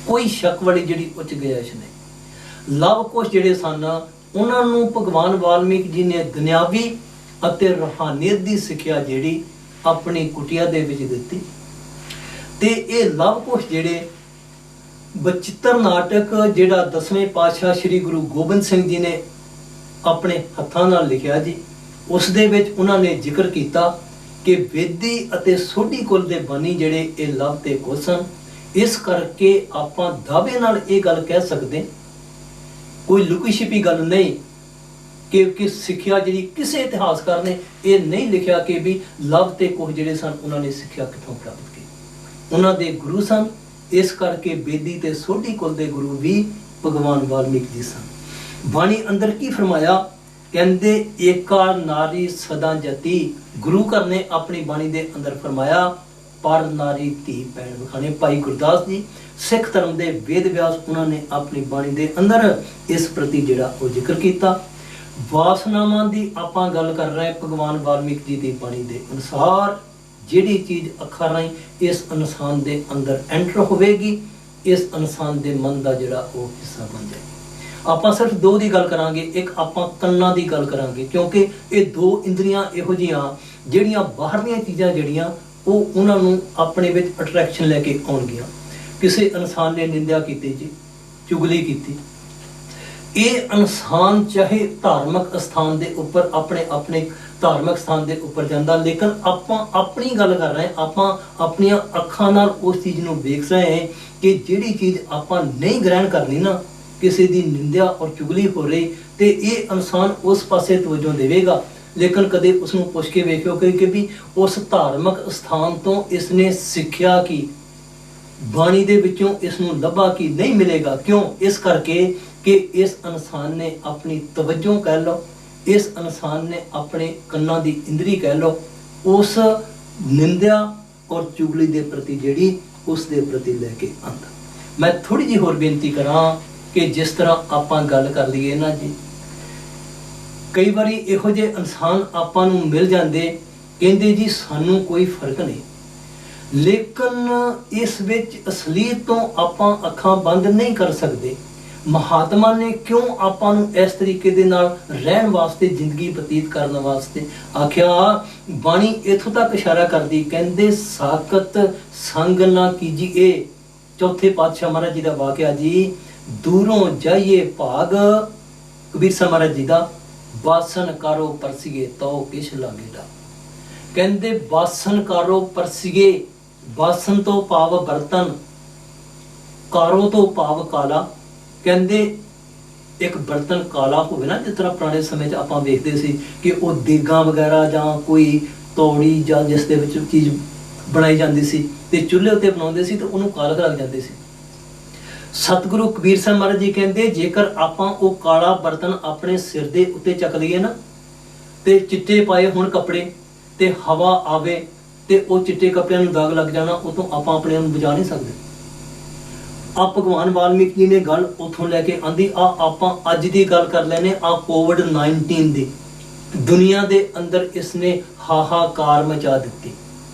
ਕੋਈ ਸ਼ੱਕ ਵਾਲੀ ਜਿਹੜੀ ਉੱਚ ਗੁੰਜਾਇਸ਼ ਨਹੀਂ। ਲਵ ਕੁਸ਼ ਜਿਹੜੇ ਸਨ ਉਹਨਾਂ ਨੂੰ ਭਗਵਾਨ ਵਾਲਮੀਕ ਜੀ ਨੇ ਦੁਨਿਆਵੀ ਅਤੇ ਰੂਹਾਨੀਅਤ ਦੀ ਸਿੱਖਿਆ ਜਿਹੜੀ ਆਪਣੀ ਕੁਟੀਆ ਦੇ ਵਿੱਚ ਦਿੱਤੀ। ਤੇ ਇਹ ਲਵ ਕੁਸ਼ ਜਿਹੜੇ ਬਚਿੱਤਰ ਨਾਟਕ ਜਿਹੜਾ 10ਵੇਂ ਪਾਤਸ਼ਾਹ ਸ੍ਰੀ ਗੁਰੂ ਗੋਬਿੰਦ ਸਿੰਘ ਜੀ ਨੇ ਆਪਣੇ ਹੱਥਾਂ ਨਾਲ ਲਿਖਿਆ ਜੀ, ਉਸ ਦੇ ਵਿੱਚ ਉਹਨਾਂ ਨੇ ਜ਼ਿਕਰ ਕੀਤਾ ਕਿ ਵੇਦੀ ਅਤੇ ਸੋਢੀ ਕੁਲ ਦੇ ਬਾਨੀ ਜਿਹੜੇ ਇਹ ਲਵ ਤੇ ਕੁਸ਼ ਸਨ। ਇਸ ਕਰਕੇ ਆਪਾਂ ਦਾਅਵੇ ਨਾਲ ਇਹ ਗੱਲ ਕਹਿ ਸਕਦੇ, ਕੋਈ ਲੁਕੀ ਛਿਪੀ ਗੱਲ ਨਹੀਂ ਕਿ ਸਿੱਖਿਆ ਜਿਹੜੀ ਕਿਸੇ ਇਤਿਹਾਸਕਾਰ ਨੇ ਇਹ ਨਹੀਂ ਲਿਖਿਆ ਕਿ ਵੀ ਲਵ ਤੇ ਕੁਸ਼ ਜਿਹੜੇ ਸਨ ਉਹਨਾਂ ਨੇ ਸਿੱਖਿਆ ਕਿੱਥੋਂ ਪ੍ਰਾਪਤ ਕੀਤੀ। ਉਹਨਾਂ ਦੇ ਗੁਰੂ ਸਨ। ਇਸ ਕਰਕੇ ਬੇਦੀ ਤੇ ਸੋਢੀ ਕੁਲ ਦੇ ਗੁਰੂ ਵੀ ਭਗਵਾਨ ਵਾਲਮੀਕ ਜੀ ਸਨ। ਬਾਣੀ ਅੰਦਰ ਕੀ ਫਰਮਾਇਆ? ਕਹਿੰਦੇ ਏਕਾ ਨਾਰੀ ਸਦਾ ਜਤੀ। ਗੁਰੂ ਘਰ ਨੇ ਆਪਣੀ ਬਾਣੀ ਦੇ ਅੰਦਰ ਫਰਮਾਇਆ ਪਰ ਨਾਰੀ ਧੀ ਭੈਣ ਵਿਖਾਣੇ। ਭਾਈ ਗੁਰਦਾਸ ਜੀ ਸਿੱਖ ਧਰਮ ਦੇ ਵੇਦ ਵਿਆਸ ਉਹਨਾਂ ਨੇ ਆਪਣੀ ਬਾਣੀ ਦੇ ਅੰਦਰ ਇਸ ਪ੍ਰਤੀ ਜਿਹੜਾ ਉਹ ਜ਼ਿਕਰ ਕੀਤਾ। ਵਾਸਨਾਵਾਂ ਦੀ ਆਪਾਂ ਗੱਲ ਕਰ ਰਹੇ ਭਗਵਾਨ ਵਾਲਮੀਕ ਜੀ ਦੀ ਬਾਣੀ ਦੇ ਅਨੁਸਾਰ ਜਿਹੜੀ ਚੀਜ਼ ਅੱਖਾਂ ਰਾਹੀਂ ਇਸ ਇਨਸਾਨ ਦੇ ਅੰਦਰ ਐਂਟਰ ਹੋਵੇਗੀ, ਇਸ ਇਨਸਾਨ ਦੇ ਮਨ ਦਾ ਜਿਹੜਾ ਉਹ ਹਿੱਸਾ ਬਣ ਜਾਏਗਾ। ਆਪਾਂ ਸਿਰਫ ਦੋ ਦੀ ਗੱਲ ਕਰਾਂਗੇ। ਇੱਕ ਆਪਾਂ ਕੰਨਾਂ ਦੀ ਗੱਲ ਕਰਾਂਗੇ ਕਿਉਂਕਿ ਇਹ ਦੋ ਇੰਦਰੀਆਂ ਇਹੋ ਜਿਹੀਆਂ ਜਿਹੜੀਆਂ ਬਾਹਰਲੀਆਂ ਚੀਜ਼ਾਂ ਜਿਹੜੀਆਂ ਉਹ ਉਹਨਾਂ ਨੂੰ ਆਪਣੇ ਵਿੱਚ ਅਟਰੈਕਸ਼ਨ ਲੈ ਕੇ ਆਉਣਗੀਆਂ। ਕਿਸੇ ਇਨਸਾਨ ਨੇ ਨਿੰਦਿਆ ਕੀਤੀ ਜੀ, ਚੁਗਲੀ ਕੀਤੀ, ਇਹ ਇਨਸਾਨ ਚਾਹੇ ਧਾਰਮਿਕ ਸਥਾਨ ਦੇ ਉੱਪਰ ਆਪਣੇ ਧਾਰਮਿਕ ਸਥਾਨ ਦੇ ਉੱਪਰ ਜਾਂਦਾ, ਲੇਕਿਨ ਆਪਾਂ ਆਪਣੀ ਗੱਲ ਕਰ ਰਹੇ, ਆਪਾਂ ਆਪਣੀਆਂ ਅੱਖਾਂ ਨਾਲ ਉਸ ਚੀਜ਼ ਨੂੰ ਵੇਖ ਰਹੇ ਹਾਂ ਕਿ ਜਿਹੜੀ ਚੀਜ਼ ਆਪਾਂ ਨਹੀਂ ਗ੍ਰਹਿਣ ਕਰਨੀ ਨਾ, ਕਿਸੇ ਦੀ ਨਿੰਦਿਆ ਔਰ ਚੁਗਲੀ ਹੋ ਰਹੀ ਤੇ ਇਹ ਇਨਸਾਨ ਉਸ ਪਾਸੇ ਤਵੱਜੋ ਦੇਵੇਗਾ। ਲੇਕਿਨ ਕਦੇ ਉਸ ਨੂੰ ਪੁੱਛ ਕੇ ਵੇਖਿਓ ਕਿ ਵੀ ਉਸ ਧਾਰਮਿਕ ਸਥਾਨ ਤੋਂ ਇਸ ਨੇ ਸਿੱਖਿਆ ਕੀ, ਬਾਣੀ ਦੇ ਵਿੱਚੋਂ ਇਸ ਨੂੰ ਲੱਭਾ ਕੀ? ਨਹੀਂ ਮਿਲੇਗਾ। ਕਿਉਂ? ਇਸ ਕਰਕੇ ਕਿ ਇਸ ਇਨਸਾਨ ਨੇ ਆਪਣੀ ਤਵੱਜੋ ਕਹਿ ਲਓ, ਇਸ ਇਨਸਾਨ ਨੇ ਆਪਣੇ ਕੰਨਾਂ ਦੀ ਇੰਦਰੀ ਕਹਿ ਲਓ, ਉਸ ਨਿੰਦਿਆ ਔਰ ਚੁਗਲੀ ਦੇ ਪ੍ਰਤੀ ਜਿਹੜੀ ਉਸ ਦੇ ਪ੍ਰਤੀ ਲੈ ਕੇ ਆਂਦਾ। मैं थोड़ी जी होर बेनती करा कि जिस तरह आपां गल कर लईए ना जी, कई बारी ਇਹੋ ਜਿਹੇ ਇਨਸਾਨ ਆਪਾਂ ਨੂੰ ਮਿਲ ਜਾਂਦੇ, ਕਹਿੰਦੇ ਜੀ ਸਾਨੂੰ ਕੋਈ ਫਰਕ ਨਹੀਂ, ਲੇਕਿਨ ਇਸ ਵਿੱਚ ਅਸਲੀਅਤ ਤੋਂ ਆਪਾਂ ਅੱਖਾਂ ਬੰਦ ਨਹੀਂ ਕਰ ਸਕਦੇ। ਮਹਾਤਮਾ ਨੇ ਕਿਉਂ ਆਪਾਂ ਨੂੰ ਇਸ ਤਰੀਕੇ ਦੇ ਨਾਲ ਰਹਿਣ ਵਾਸਤੇ, ਜ਼ਿੰਦਗੀ ਬਤੀਤ ਕਰਨ ਵਾਸਤੇ ਆਖਿਆ? ਬਾਣੀ ਇੱਥੋਂ ਤੱਕ ਇਸ਼ਾਰਾ ਕਰਦੀ, ਕਹਿੰਦੇ ਸਾਕਤ ਸੰਗ ਨਾ ਕੀਜੀਏ। ਚੌਥੇ ਪਾਤਸ਼ਾਹ ਮਹਾਰਾਜ ਜੀ ਦਾ ਵਾਕਿਆ ਜੀ, ਦੂਰੋਂ ਜਾਈਏ ਭਾਗ, ਕਬੀਰ ਸਾਹਿਬ ਮਹਾਰਾਜ ਜੀ ਦਾ, ਬਾਸਨ ਕਾਰੋ ਪਰਸੀਏ ਤੋ ਕਿਛ ਲਾਗੇੜਾ। ਕਹਿੰਦੇ ਬਾਸਨ ਕਾਰੋ ਪਰਸੀਏ, ਬਾਸਨ ਤੋਂ ਭਾਵ ਬਰਤਨ, ਕਾਰੋ ਤੋਂ ਭਾਵ ਕਾਲਾ। ਕਹਿੰਦੇ ਇੱਕ ਬਰਤਨ ਕਾਲਾ ਹੋਵੇ ਨਾ, ਜਿਸ ਤਰ੍ਹਾਂ ਪੁਰਾਣੇ ਸਮੇਂ 'ਚ ਆਪਾਂ ਵੇਖਦੇ ਸੀ ਕਿ ਉਹ ਦੇਗਾਂ ਵਗੈਰਾ ਜਾਂ ਕੋਈ ਤੌੜੀ ਜਾਂ ਜਿਸ ਦੇ ਵਿੱਚ ਚੀਜ਼ ਬਣਾਈ ਜਾਂਦੀ ਸੀ ਤੇ ਚੁੱਲ੍ਹੇ ਉੱਤੇ ਬਣਾਉਂਦੇ ਸੀ ਤੇ ਉਹਨੂੰ ਕਾਲਖ ਲੱਗ ਜਾਂਦੇ ਸੀ। ਸਤਿਗੁਰੂ ਕਬੀਰ ਸਾਹਿਬ ਮਹਾਰਾਜ ਜੀ ਕਹਿੰਦੇ ਜੇਕਰ ਆਪਾਂ ਉਹ ਕਾਲਾ ਬਰਤਨ ਆਪਣੇ ਸਿਰ ਦੇ ਉੱਤੇ ਚੱਕ ਲਈਏ ਨਾ, ਤੇ ਚਿੱਟੇ ਪਾਏ ਹੁਣ ਕੱਪੜੇ ਤੇ ਹਵਾ ਆਵੇ ਤੇ ਉਹ ਚਿੱਟੇ ਕੱਪੜਿਆਂ ਨੂੰ ਦਾਗ ਲੱਗ ਜਾਣਾ, ਉਹ ਤੋਂ ਆਪਾਂ ਆਪਣੇ ਆਪ ਨੂੰ ਬਚਾ ਨਹੀਂ ਸਕਦੇ। ਆ ਭਗਵਾਨ ਵਾਲਮੀਕ ਜੀ ਨੇ ਗੱਲ ਉੱਥੋਂ ਲੈ ਕੇ ਆਂਦੀ। ਆਪਾਂ ਅੱਜ ਦੀ ਗੱਲ ਕਰ ਲੈਨੇ ਆ COVID-19 ਦੀ। ਦੁਨੀਆ ਦੇ ਅੰਦਰ ਇਸਨੇ ਹਾਹਾਕਾਰ ਮਚਾ ਦਿੱਤੀ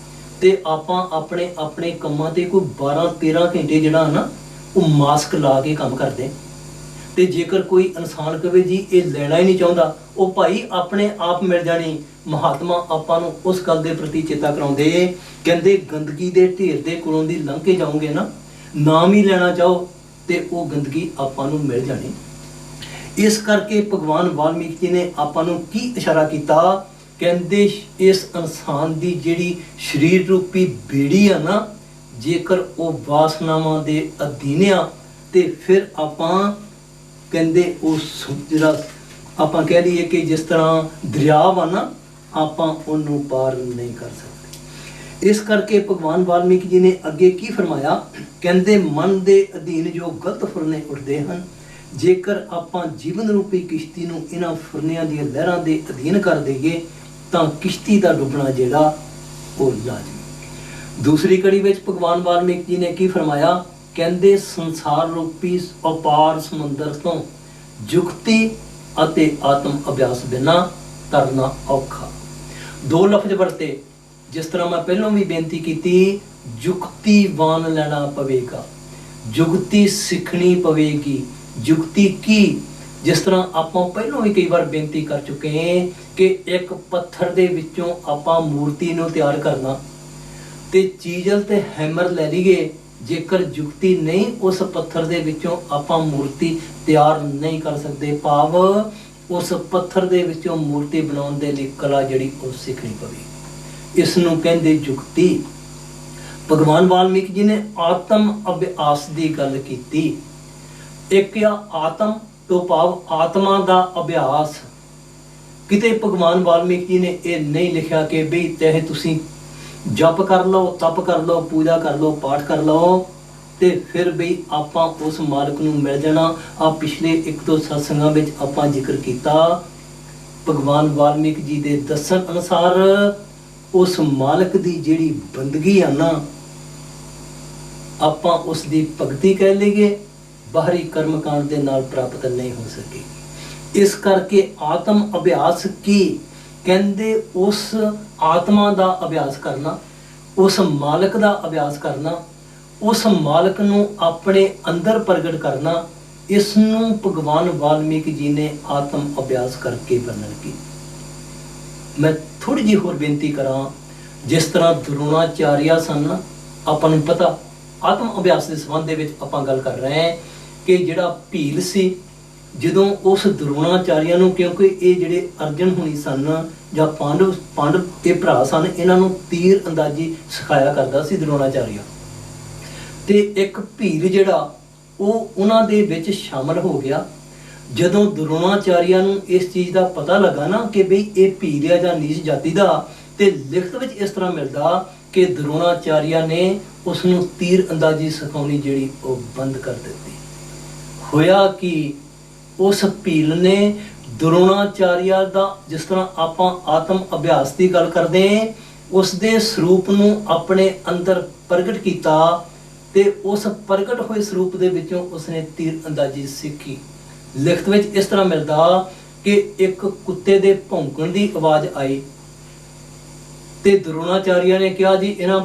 ਤੇ ਆਪਾਂ ਆਪਣੇ ਆਪਣੇ ਕੰਮਾਂ ਤੇ ਕੋਈ 12-13 ਘੰਟੇ ਜਿਹੜਾ ਨਾ ਉਹ ਮਾਸਕ ਲਾ ਕੇ ਕੰਮ ਕਰਦੇ। ਤੇ ਜੇਕਰ ਕੋਈ ਇਨਸਾਨ ਕਵੇ ਜੀ ਇਹ ਲੈਣਾ ਹੀ ਨਹੀਂ ਚਾਹੁੰਦਾ, ਉਹ ਭਾਈ ਆਪਣੇ ਆਪ ਮਿਲ ਜਾਣੀ। ਮਹਾਤਮਾ ਆਪਾਂ ਨੂੰ ਉਸ ਗੱਲ ਦੇ ਪ੍ਰਤੀ ਚੇਤਾ ਕਰਾਉਂਦੇ, ਕਹਿੰਦੇ ਗੰਦਗੀ ਦੇ ਢੇਰ ਦੇ ਕੋਲੋਂ ਦੀ ਲੰਘ ਕੇ ਜਾਓਗੇ ਨਾ, ਨਾਮ ਹੀ ਲੈਣਾ ਚਾਹੋ ਤੇ ਉਹ ਗੰਦਗੀ ਆਪਾਂ ਨੂੰ ਮਿਲ ਜਾਣੀ। ਇਸ ਕਰਕੇ ਭਗਵਾਨ ਵਾਲਮੀਕ ਜੀ ਨੇ ਆਪਾਂ ਨੂੰ ਕੀ ਇਸ਼ਾਰਾ ਕੀਤਾ? ਕਹਿੰਦੇ ਇਸ ਇਨਸਾਨ ਦੀ ਜਿਹੜੀ ਸਰੀਰ ਰੂਪੀ ਬੇੜੀ ਆ ਨਾ, ਜੇਕਰ ਉਹ ਵਾਸਨਾਵਾਂ ਦੇ ਅਧੀਨ ਆ ਤੇ ਫਿਰ ਆਪਾਂ ਕਹਿੰਦੇ ਉਹ ਜਿਹੜਾ ਆਪਾਂ ਕਹਿ ਲਈਏ ਕਿ ਜਿਸ ਤਰ੍ਹਾਂ ਦਰਿਆ ਵਾ ਨਾ, ਆਪਾਂ ਉਹਨੂੰ ਪਾਰ ਨਹੀਂ ਕਰ ਸਕਦੇ। ਇਸ ਕਰਕੇ ਭਗਵਾਨ ਵਾਲਮੀਕ ਜੀ ਨੇ ਅੱਗੇ ਕੀ ਫਰਮਾਇਆ? ਕਹਿੰਦੇ ਮਨ ਦੇ ਅਧੀਨ ਜੋ ਗਲਤ ਫੁਰਨੇ ਉੱਠਦੇ ਹਨ, ਜੇਕਰ ਆਪਾਂ ਜੀਵਨ ਰੂਪੀ ਕਿਸ਼ਤੀ ਨੂੰ ਇਹਨਾਂ ਫੁਰਨਿਆਂ ਦੀਆਂ ਲਹਿਰਾਂ ਦੇ ਅਧੀਨ ਕਰ ਦਈਏ ਤਾਂ ਕਿਸ਼ਤੀ ਦਾ ਡੁੱਬਣਾ ਜਿਹੜਾ ਉਹ ਲਾਜ਼ਮੀ। ਦੂਸਰੀ ਕੜੀ ਵਿੱਚ ਭਗਵਾਨ ਵਾਲਮੀਕ ਜੀ ਨੇ ਕੀ ਫਰਮਾਇਆ? ਕਹਿੰਦੇ ਸੰਸਾਰ ਰੂਪੀ ਅਪਾਰ ਸਮੁੰਦਰ ਤੋਂ ਜੁਗਤੀ ਅਤੇ ਆਤਮ ਅਭਿਆਸ ਬਿਨਾਂ ਤਰਨਾ ਔਖਾ। ਦੋ ਲਫ਼ਜ਼ ਵਰਤੇ, ਜਿਸ ਤਰ੍ਹਾਂ ਮੈਂ ਪਹਿਲਾਂ ਵੀ ਬੇਨਤੀ ਕੀਤੀ, ਜੁਗਤੀਵਾਨ ਲੈਣਾ ਪਵੇਗਾ, ਜੁਗਤੀ ਸਿੱਖਣੀ ਪਵੇਗੀ। ਜੁਗਤੀ ਕੀ? ਜਿਸ ਤਰ੍ਹਾਂ ਆਪਾਂ ਪਹਿਲਾਂ ਵੀ ਕਈ ਵਾਰ ਬੇਨਤੀ ਕਰ ਚੁੱਕੇ ਹਾਂ ਕਿ ਇੱਕ ਪੱਥਰ ਦੇ ਵਿੱਚੋਂ ਆਪਾਂ ਮੂਰਤੀ ਨੂੰ ਤਿਆਰ ਕਰਨਾ ਤੇ ਚੀਜ਼ਲ ਤੇ ਹੈਮਰ ਲੈ ਲਈਏ, ਜੇਕਰ ਜੁਗਤੀ ਨਹੀਂ ਉਸ ਪੱਥਰ ਦੇ ਵਿੱਚੋਂ ਆਪਾਂ ਮੂਰਤੀ ਤਿਆਰ ਨਹੀਂ ਕਰ ਸਕਦੇ। ਭਾਵ ਉਸ ਪੱਥਰ ਦੇ ਵਿੱਚੋਂ ਮੂਰਤੀ ਬਣਾਉਣ ਦੇ ਲਈ ਕਲਾ ਜਿਹੜੀ ਉਹ ਸਿੱਖਣੀ ਪਵੇ। ਇਸ ਨੂੰ ਕਹਿੰਦੇ ਜੁਗਤੀ। ਭਗਵਾਨ ਵਾਲਮੀਕ ਜੀ ਨੇ ਆਤਮ ਅਭਿਆਸ ਦੀ ਗੱਲ ਕੀਤੀ। ਇੱਕ ਆ ਆਤਮ ਤੋਂ ਭਾਵ ਆਤਮਾ ਦਾ ਅਭਿਆਸ। ਕਿਤੇ ਭਗਵਾਨ ਵਾਲਮੀਕ ਜੀ ਨੇ ਇਹ ਨਹੀਂ ਲਿਖਿਆ ਕਿ ਬਈ ਚਾਹੇ ਤੁਸੀਂ ਜਪ ਕਰ ਲਓ, ਤਪ ਕਰ ਲਓ, ਪੂਜਾ ਕਰ ਲਓ, ਪਾਠ ਕਰ ਲਓ ਤੇ ਫਿਰ ਬਈ ਆਪਾਂ ਉਸ ਮਾਲਕ ਨੂੰ ਮਿਲ ਜਾਣਾ। ਆ ਪਿਛਲੇ 1-2 ਸਤਸੰਗਾਂ ਵਿੱਚ ਆਪਾਂ ਜ਼ਿਕਰ ਕੀਤਾ, ਭਗਵਾਨ ਵਾਲਮੀਕ ਜੀ ਦੇ ਦੱਸਣ ਅਨੁਸਾਰ ਉਸ ਮਾਲਕ ਦੀ ਜਿਹੜੀ ਬੰਦਗੀ ਆ ਨਾ, ਆਪਾਂ ਉਸ ਦੀ ਭਗਤੀ ਕਹਿ ਲਈਏ, ਬਾਹਰੀ ਕਰਮਕਾਂਡ ਦੇ ਨਾਲ ਪ੍ਰਾਪਤ ਨਹੀਂ ਹੋ ਸਕੇ। ਇਸ ਕਰਕੇ ਆਤਮ ਅਭਿਆਸ ਕੀ? ਕਹਿੰਦੇ ਉਸ ਆਤਮਾ ਦਾ ਅਭਿਆਸ ਕਰਨਾ, ਉਸ ਮਾਲਕ ਦਾ ਅਭਿਆਸ ਕਰਨਾ, ਉਸ ਮਾਲਕ ਨੂੰ ਆਪਣੇ ਅੰਦਰ ਪ੍ਰਗਟ ਕਰਨਾ। ਇਸ ਨੂੰ ਭਗਵਾਨ ਵਾਲਮੀਕ ਜੀ ਨੇ ਆਤਮ ਅਭਿਆਸ ਕਰਕੇ ਵਰਣਨ ਕੀਤਾ। ਮੈਂ ਥੋੜੀ ਜਿਹੀ ਹੋਰ ਬੇਨਤੀ ਕਰਾਂ, ਜਿਸ ਤਰ੍ਹਾਂ ਦਰੋਣਾਚਾਰੀਆ ਸਨ, ਆਪਾਂ ਨੂੰ ਪਤਾ ਆਤਮ ਅਭਿਆਸ ਦੇ ਸੰਬੰਧ ਦੇ ਵਿੱਚ ਆਪਾਂ ਗੱਲ ਕਰ ਰਹੇ ਹਾਂ ਕਿ ਜਿਹੜਾ ਭੀਲ ਸੀ, ਜਦੋਂ ਉਸ ਦਰੋਣਾਚਾਰੀਆ ਨੂੰ, ਕਿਉਂਕਿ ਇਹ ਜਿਹੜੇ ਅਰਜਨ ਹੁਣੀ ਸਨ ਜਾਂ ਪਾਂਡਵ ਇਹ ਭਰਾ ਸਨ, ਇਹਨਾਂ ਨੂੰ ਤੀਰ ਅੰਦਾਜ਼ੀ ਸਿਖਾਇਆ ਕਰਦਾ ਸੀ ਦਰੋਣਾਚਾਰੀਆ। ਤੇ ਇੱਕ ਭੀਲ ਜਿਹੜਾ ਉਹ ਉਹਨਾਂ ਦੇ ਵਿੱਚ ਸ਼ਾਮਲ ਹੋ ਗਿਆ। ਜਦੋਂ ਦਰੋਣਾਚਾਰੀਆ ਨੂੰ ਇਸ ਚੀਜ਼ ਦਾ ਪਤਾ ਲੱਗਾ ਨਾ ਕਿ ਬਈ ਇਹ ਭੀਲ ਆ ਜਾਂ ਨੀਚ ਜਾਤੀ ਦਾ, ਤੇ ਲਿਖਤ ਵਿੱਚ ਇਸ ਤਰ੍ਹਾਂ ਮਿਲਦਾ ਕਿ ਦਰੋਣਾਚਾਰੀਆ ਨੇ ਉਸ ਨੂੰ ਤੀਰ ਅੰਦਾਜ਼ੀ ਸਿਖਾਉਣੀ ਜਿਹੜੀ ਉਹ ਬੰਦ ਕਰ ਦਿੱਤੀ। ਹੋਇਆ ਕਿ ਉਸ ਭੀਲ ਨੇ ਦਰੋਣਾਚਾਰੀਆ ਦਾ, ਜਿਸ ਤਰ੍ਹਾਂ ਆਪਾਂ ਆਤਮ ਅਭਿਆਸ ਦੀ ਗੱਲ ਕਰਦੇ, ਉਸ ਦੇ ਸਰੂਪ ਨੂੰ ਆਪਣੇ ਅੰਦਰ ਪ੍ਰਗਟ ਕੀਤਾ ਤੇ ਉਸ ਪ੍ਰਗਟ ਹੋਏ ਸਰੂਪ ਦੇ ਵਿੱਚੋਂ ਉਸਨੇ ਤੀਰ ਅੰਦਾਜ਼ੀ ਸਿੱਖੀ। ਲਿਖਤ ਵਿੱਚ ਇਸ ਤਰ੍ਹਾਂ ਮਿਲਦਾ ਕਿ ਇੱਕ ਕੁੱਤੇ ਦੇ ਭੌਂਕਣ ਦੀ ਆਵਾਜ਼ ਆਈ ਤੇ ਦਰੋਣਾਚਾਰੀਆ ਨੇ ਕਿਹਾ ਜੀ ਇਹਨਾਂ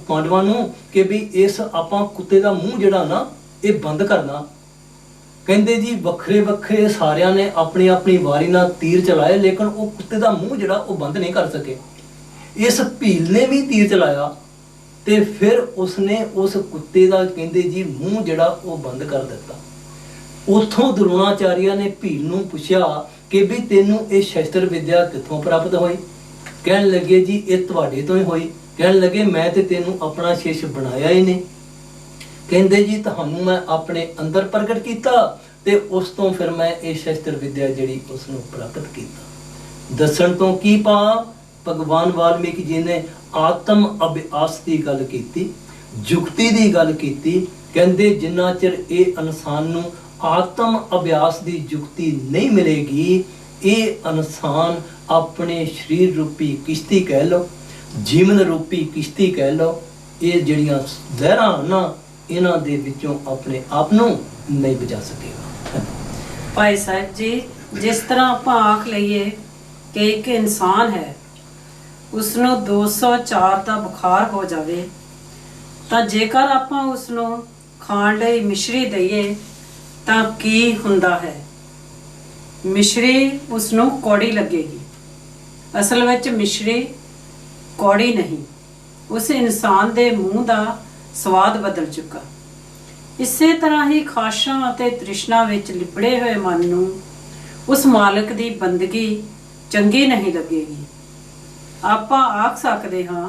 ਪਾਂਡਵਾਂ ਨੂੰ ਕਿ ਵੀ ਇਸ ਆਪਾਂ ਕੁੱਤੇ ਦਾ ਮੂੰਹ ਜਿਹੜਾ ਨਾ ਇਹ ਬੰਦ ਕਰਨਾ। ਕਹਿੰਦੇ ਜੀ ਵੱਖਰੇ ਵੱਖਰੇ ਸਾਰਿਆਂ ਨੇ ਆਪਣੀ ਆਪਣੀ ਵਾਰੀ ਨਾਲ ਤੀਰ ਚਲਾਏ, ਲੇਕਿਨ ਉਹ ਕੁੱਤੇ ਦਾ ਮੂੰਹ ਜਿਹੜਾ ਉਹ ਬੰਦ ਨਹੀਂ ਕਰ ਸਕੇ। ਇਸ ਭੀਲ ਨੇ ਵੀ ਤੀਰ ਚਲਾਇਆ ਤੇ ਫਿਰ ਉਸਨੇ ਉਸ ਕੁੱਤੇ ਦਾ ਕਹਿੰਦੇ ਜੀ ਮੂੰਹ ਜਿਹੜਾ ਉਹ ਬੰਦ ਕਰ ਦਿੱਤਾ। ਉਥੋਂ ਦਰੋਣਾਚਾਰੀਆ ਨੇ ਭੀਲ ਨੂੰ ਪੁੱਛਿਆ ਕਿ ਵੀ ਤੈਨੂੰ ਇਹ ਸ਼ਸਤਰ ਵਿਦਿਆ ਕਿੱਥੋਂ ਪ੍ਰਾਪਤ ਹੋਈ? ਕਹਿਣ ਲੱਗੇ ਜੀ ਇਹ ਤੁਹਾਡੇ ਤੋਂ ਹੀ ਹੋਈ। ਕਹਿਣ ਲੱਗੇ ਮੈਂ ਤੇ ਤੈਨੂੰ ਆਪਣਾ ਸ਼ਿਸ਼ ਬਣਾਇਆ ਹੀ ਨਹੀਂ। ਕਹਿੰਦੇ ਜੀ ਤੁਹਾਨੂੰ ਮੈਂ ਆਪਣੇ ਅੰਦਰ ਪ੍ਰਗਟ ਕੀਤਾ ਤੇ ਉਸ ਤੋਂ ਫਿਰ ਮੈਂ ਇਹ ਸ਼ਸਤਰ ਵਿਦਿਆ ਜਿਹੜੀ ਉਸ ਨੂੰ ਪ੍ਰਾਪਤ ਕੀਤਾ। ਦੱਸਣ ਤੋਂ ਕੀ ਭਾਵ? ਭਗਵਾਨ ਵਾਲਮੀਕ ਜੀ ਨੇ ਆਤਮ ਅਭਿਆਸ ਦੀ ਗੱਲ ਕੀਤੀ, ਜੁਗਤੀ ਦੀ ਗੱਲ ਕੀਤੀ। ਕਹਿੰਦੇ ਜਿੰਨਾ ਚਿਰ ਇਹ ਇਨਸਾਨ ਨੂੰ ਆਤਮ ਅਭਿਆਸ ਦੀ ਜੁਗਤੀ ਨਹੀਂ ਮਿਲੇਗੀ, ਇਹ ਇਨਸਾਨ ਆਪਣੇ ਸਰੀਰ ਰੂਪੀ ਕਿਸ਼ਤੀ ਕਹਿ ਲਓ, ਜੀਵਨ ਰੂਪੀ ਕਿਸ਼ਤੀ ਕਹਿ ਲਓ, ਇਹ ਜਿਹੜੀਆਂ ਲਹਿਰਾਂ ਨਾ ਇਹਨਾਂ ਦੇ ਵਿੱਚੋਂ ਆਪਣੇ ਆਪ ਨੂੰ ਨਹੀਂ ਬਚਾ ਸਕੇਗਾ। ਭਾਈ ਸਾਹਿਬ ਜੀ, ਜਿਸ ਤਰ੍ਹਾਂ ਆਪਾਂ ਆਖ ਲਈਏ ਕਿ ਇੱਕ ਇਨਸਾਨ ਹੈ, ਉਸ ਨੂੰ 204 ਦਾ ਬੁਖਾਰ ਹੋ ਜਾਵੇ ਤਾਂ ਜੇਕਰ ਆਪਾਂ ਉਸ ਨੂੰ ਖਾਣ ਲਈ ਮਿਸ਼ਰੀ ਦਈਏ ਤਾਂ ਕੀ ਹੁੰਦਾ ਹੈ? ਮਿਸ਼ਰੀ ਉਸ ਨੂੰ ਕੌੜੀ ਲੱਗੇਗੀ। ਅਸਲ ਵਿੱਚ ਮਿਸ਼ਰੀ ਕੌੜੀ ਨਹੀਂ, ਉਸ ਇਨਸਾਨ ਦੇ ਮੂੰਹ ਦਾ ਸਵਾਦ ਬਦਲ ਚੁੱਕਾ। ਇਸੇ ਤਰ੍ਹਾਂ ਹੀ ਖਾਸ਼ਾਂ ਅਤੇ ਤ੍ਰਿਸ਼ਨਾ ਵਿੱਚ ਲਿਬੜੇ ਹੋਏ ਮਨ ਨੂੰ ਉਸ ਮਾਲਕ ਦੀ ਬੰਦਗੀ ਚੰਗੀ ਨਹੀਂ ਲੱਗੇਗੀ। ਆਪਾਂ ਆਖ ਸਕਦੇ ਹਾਂ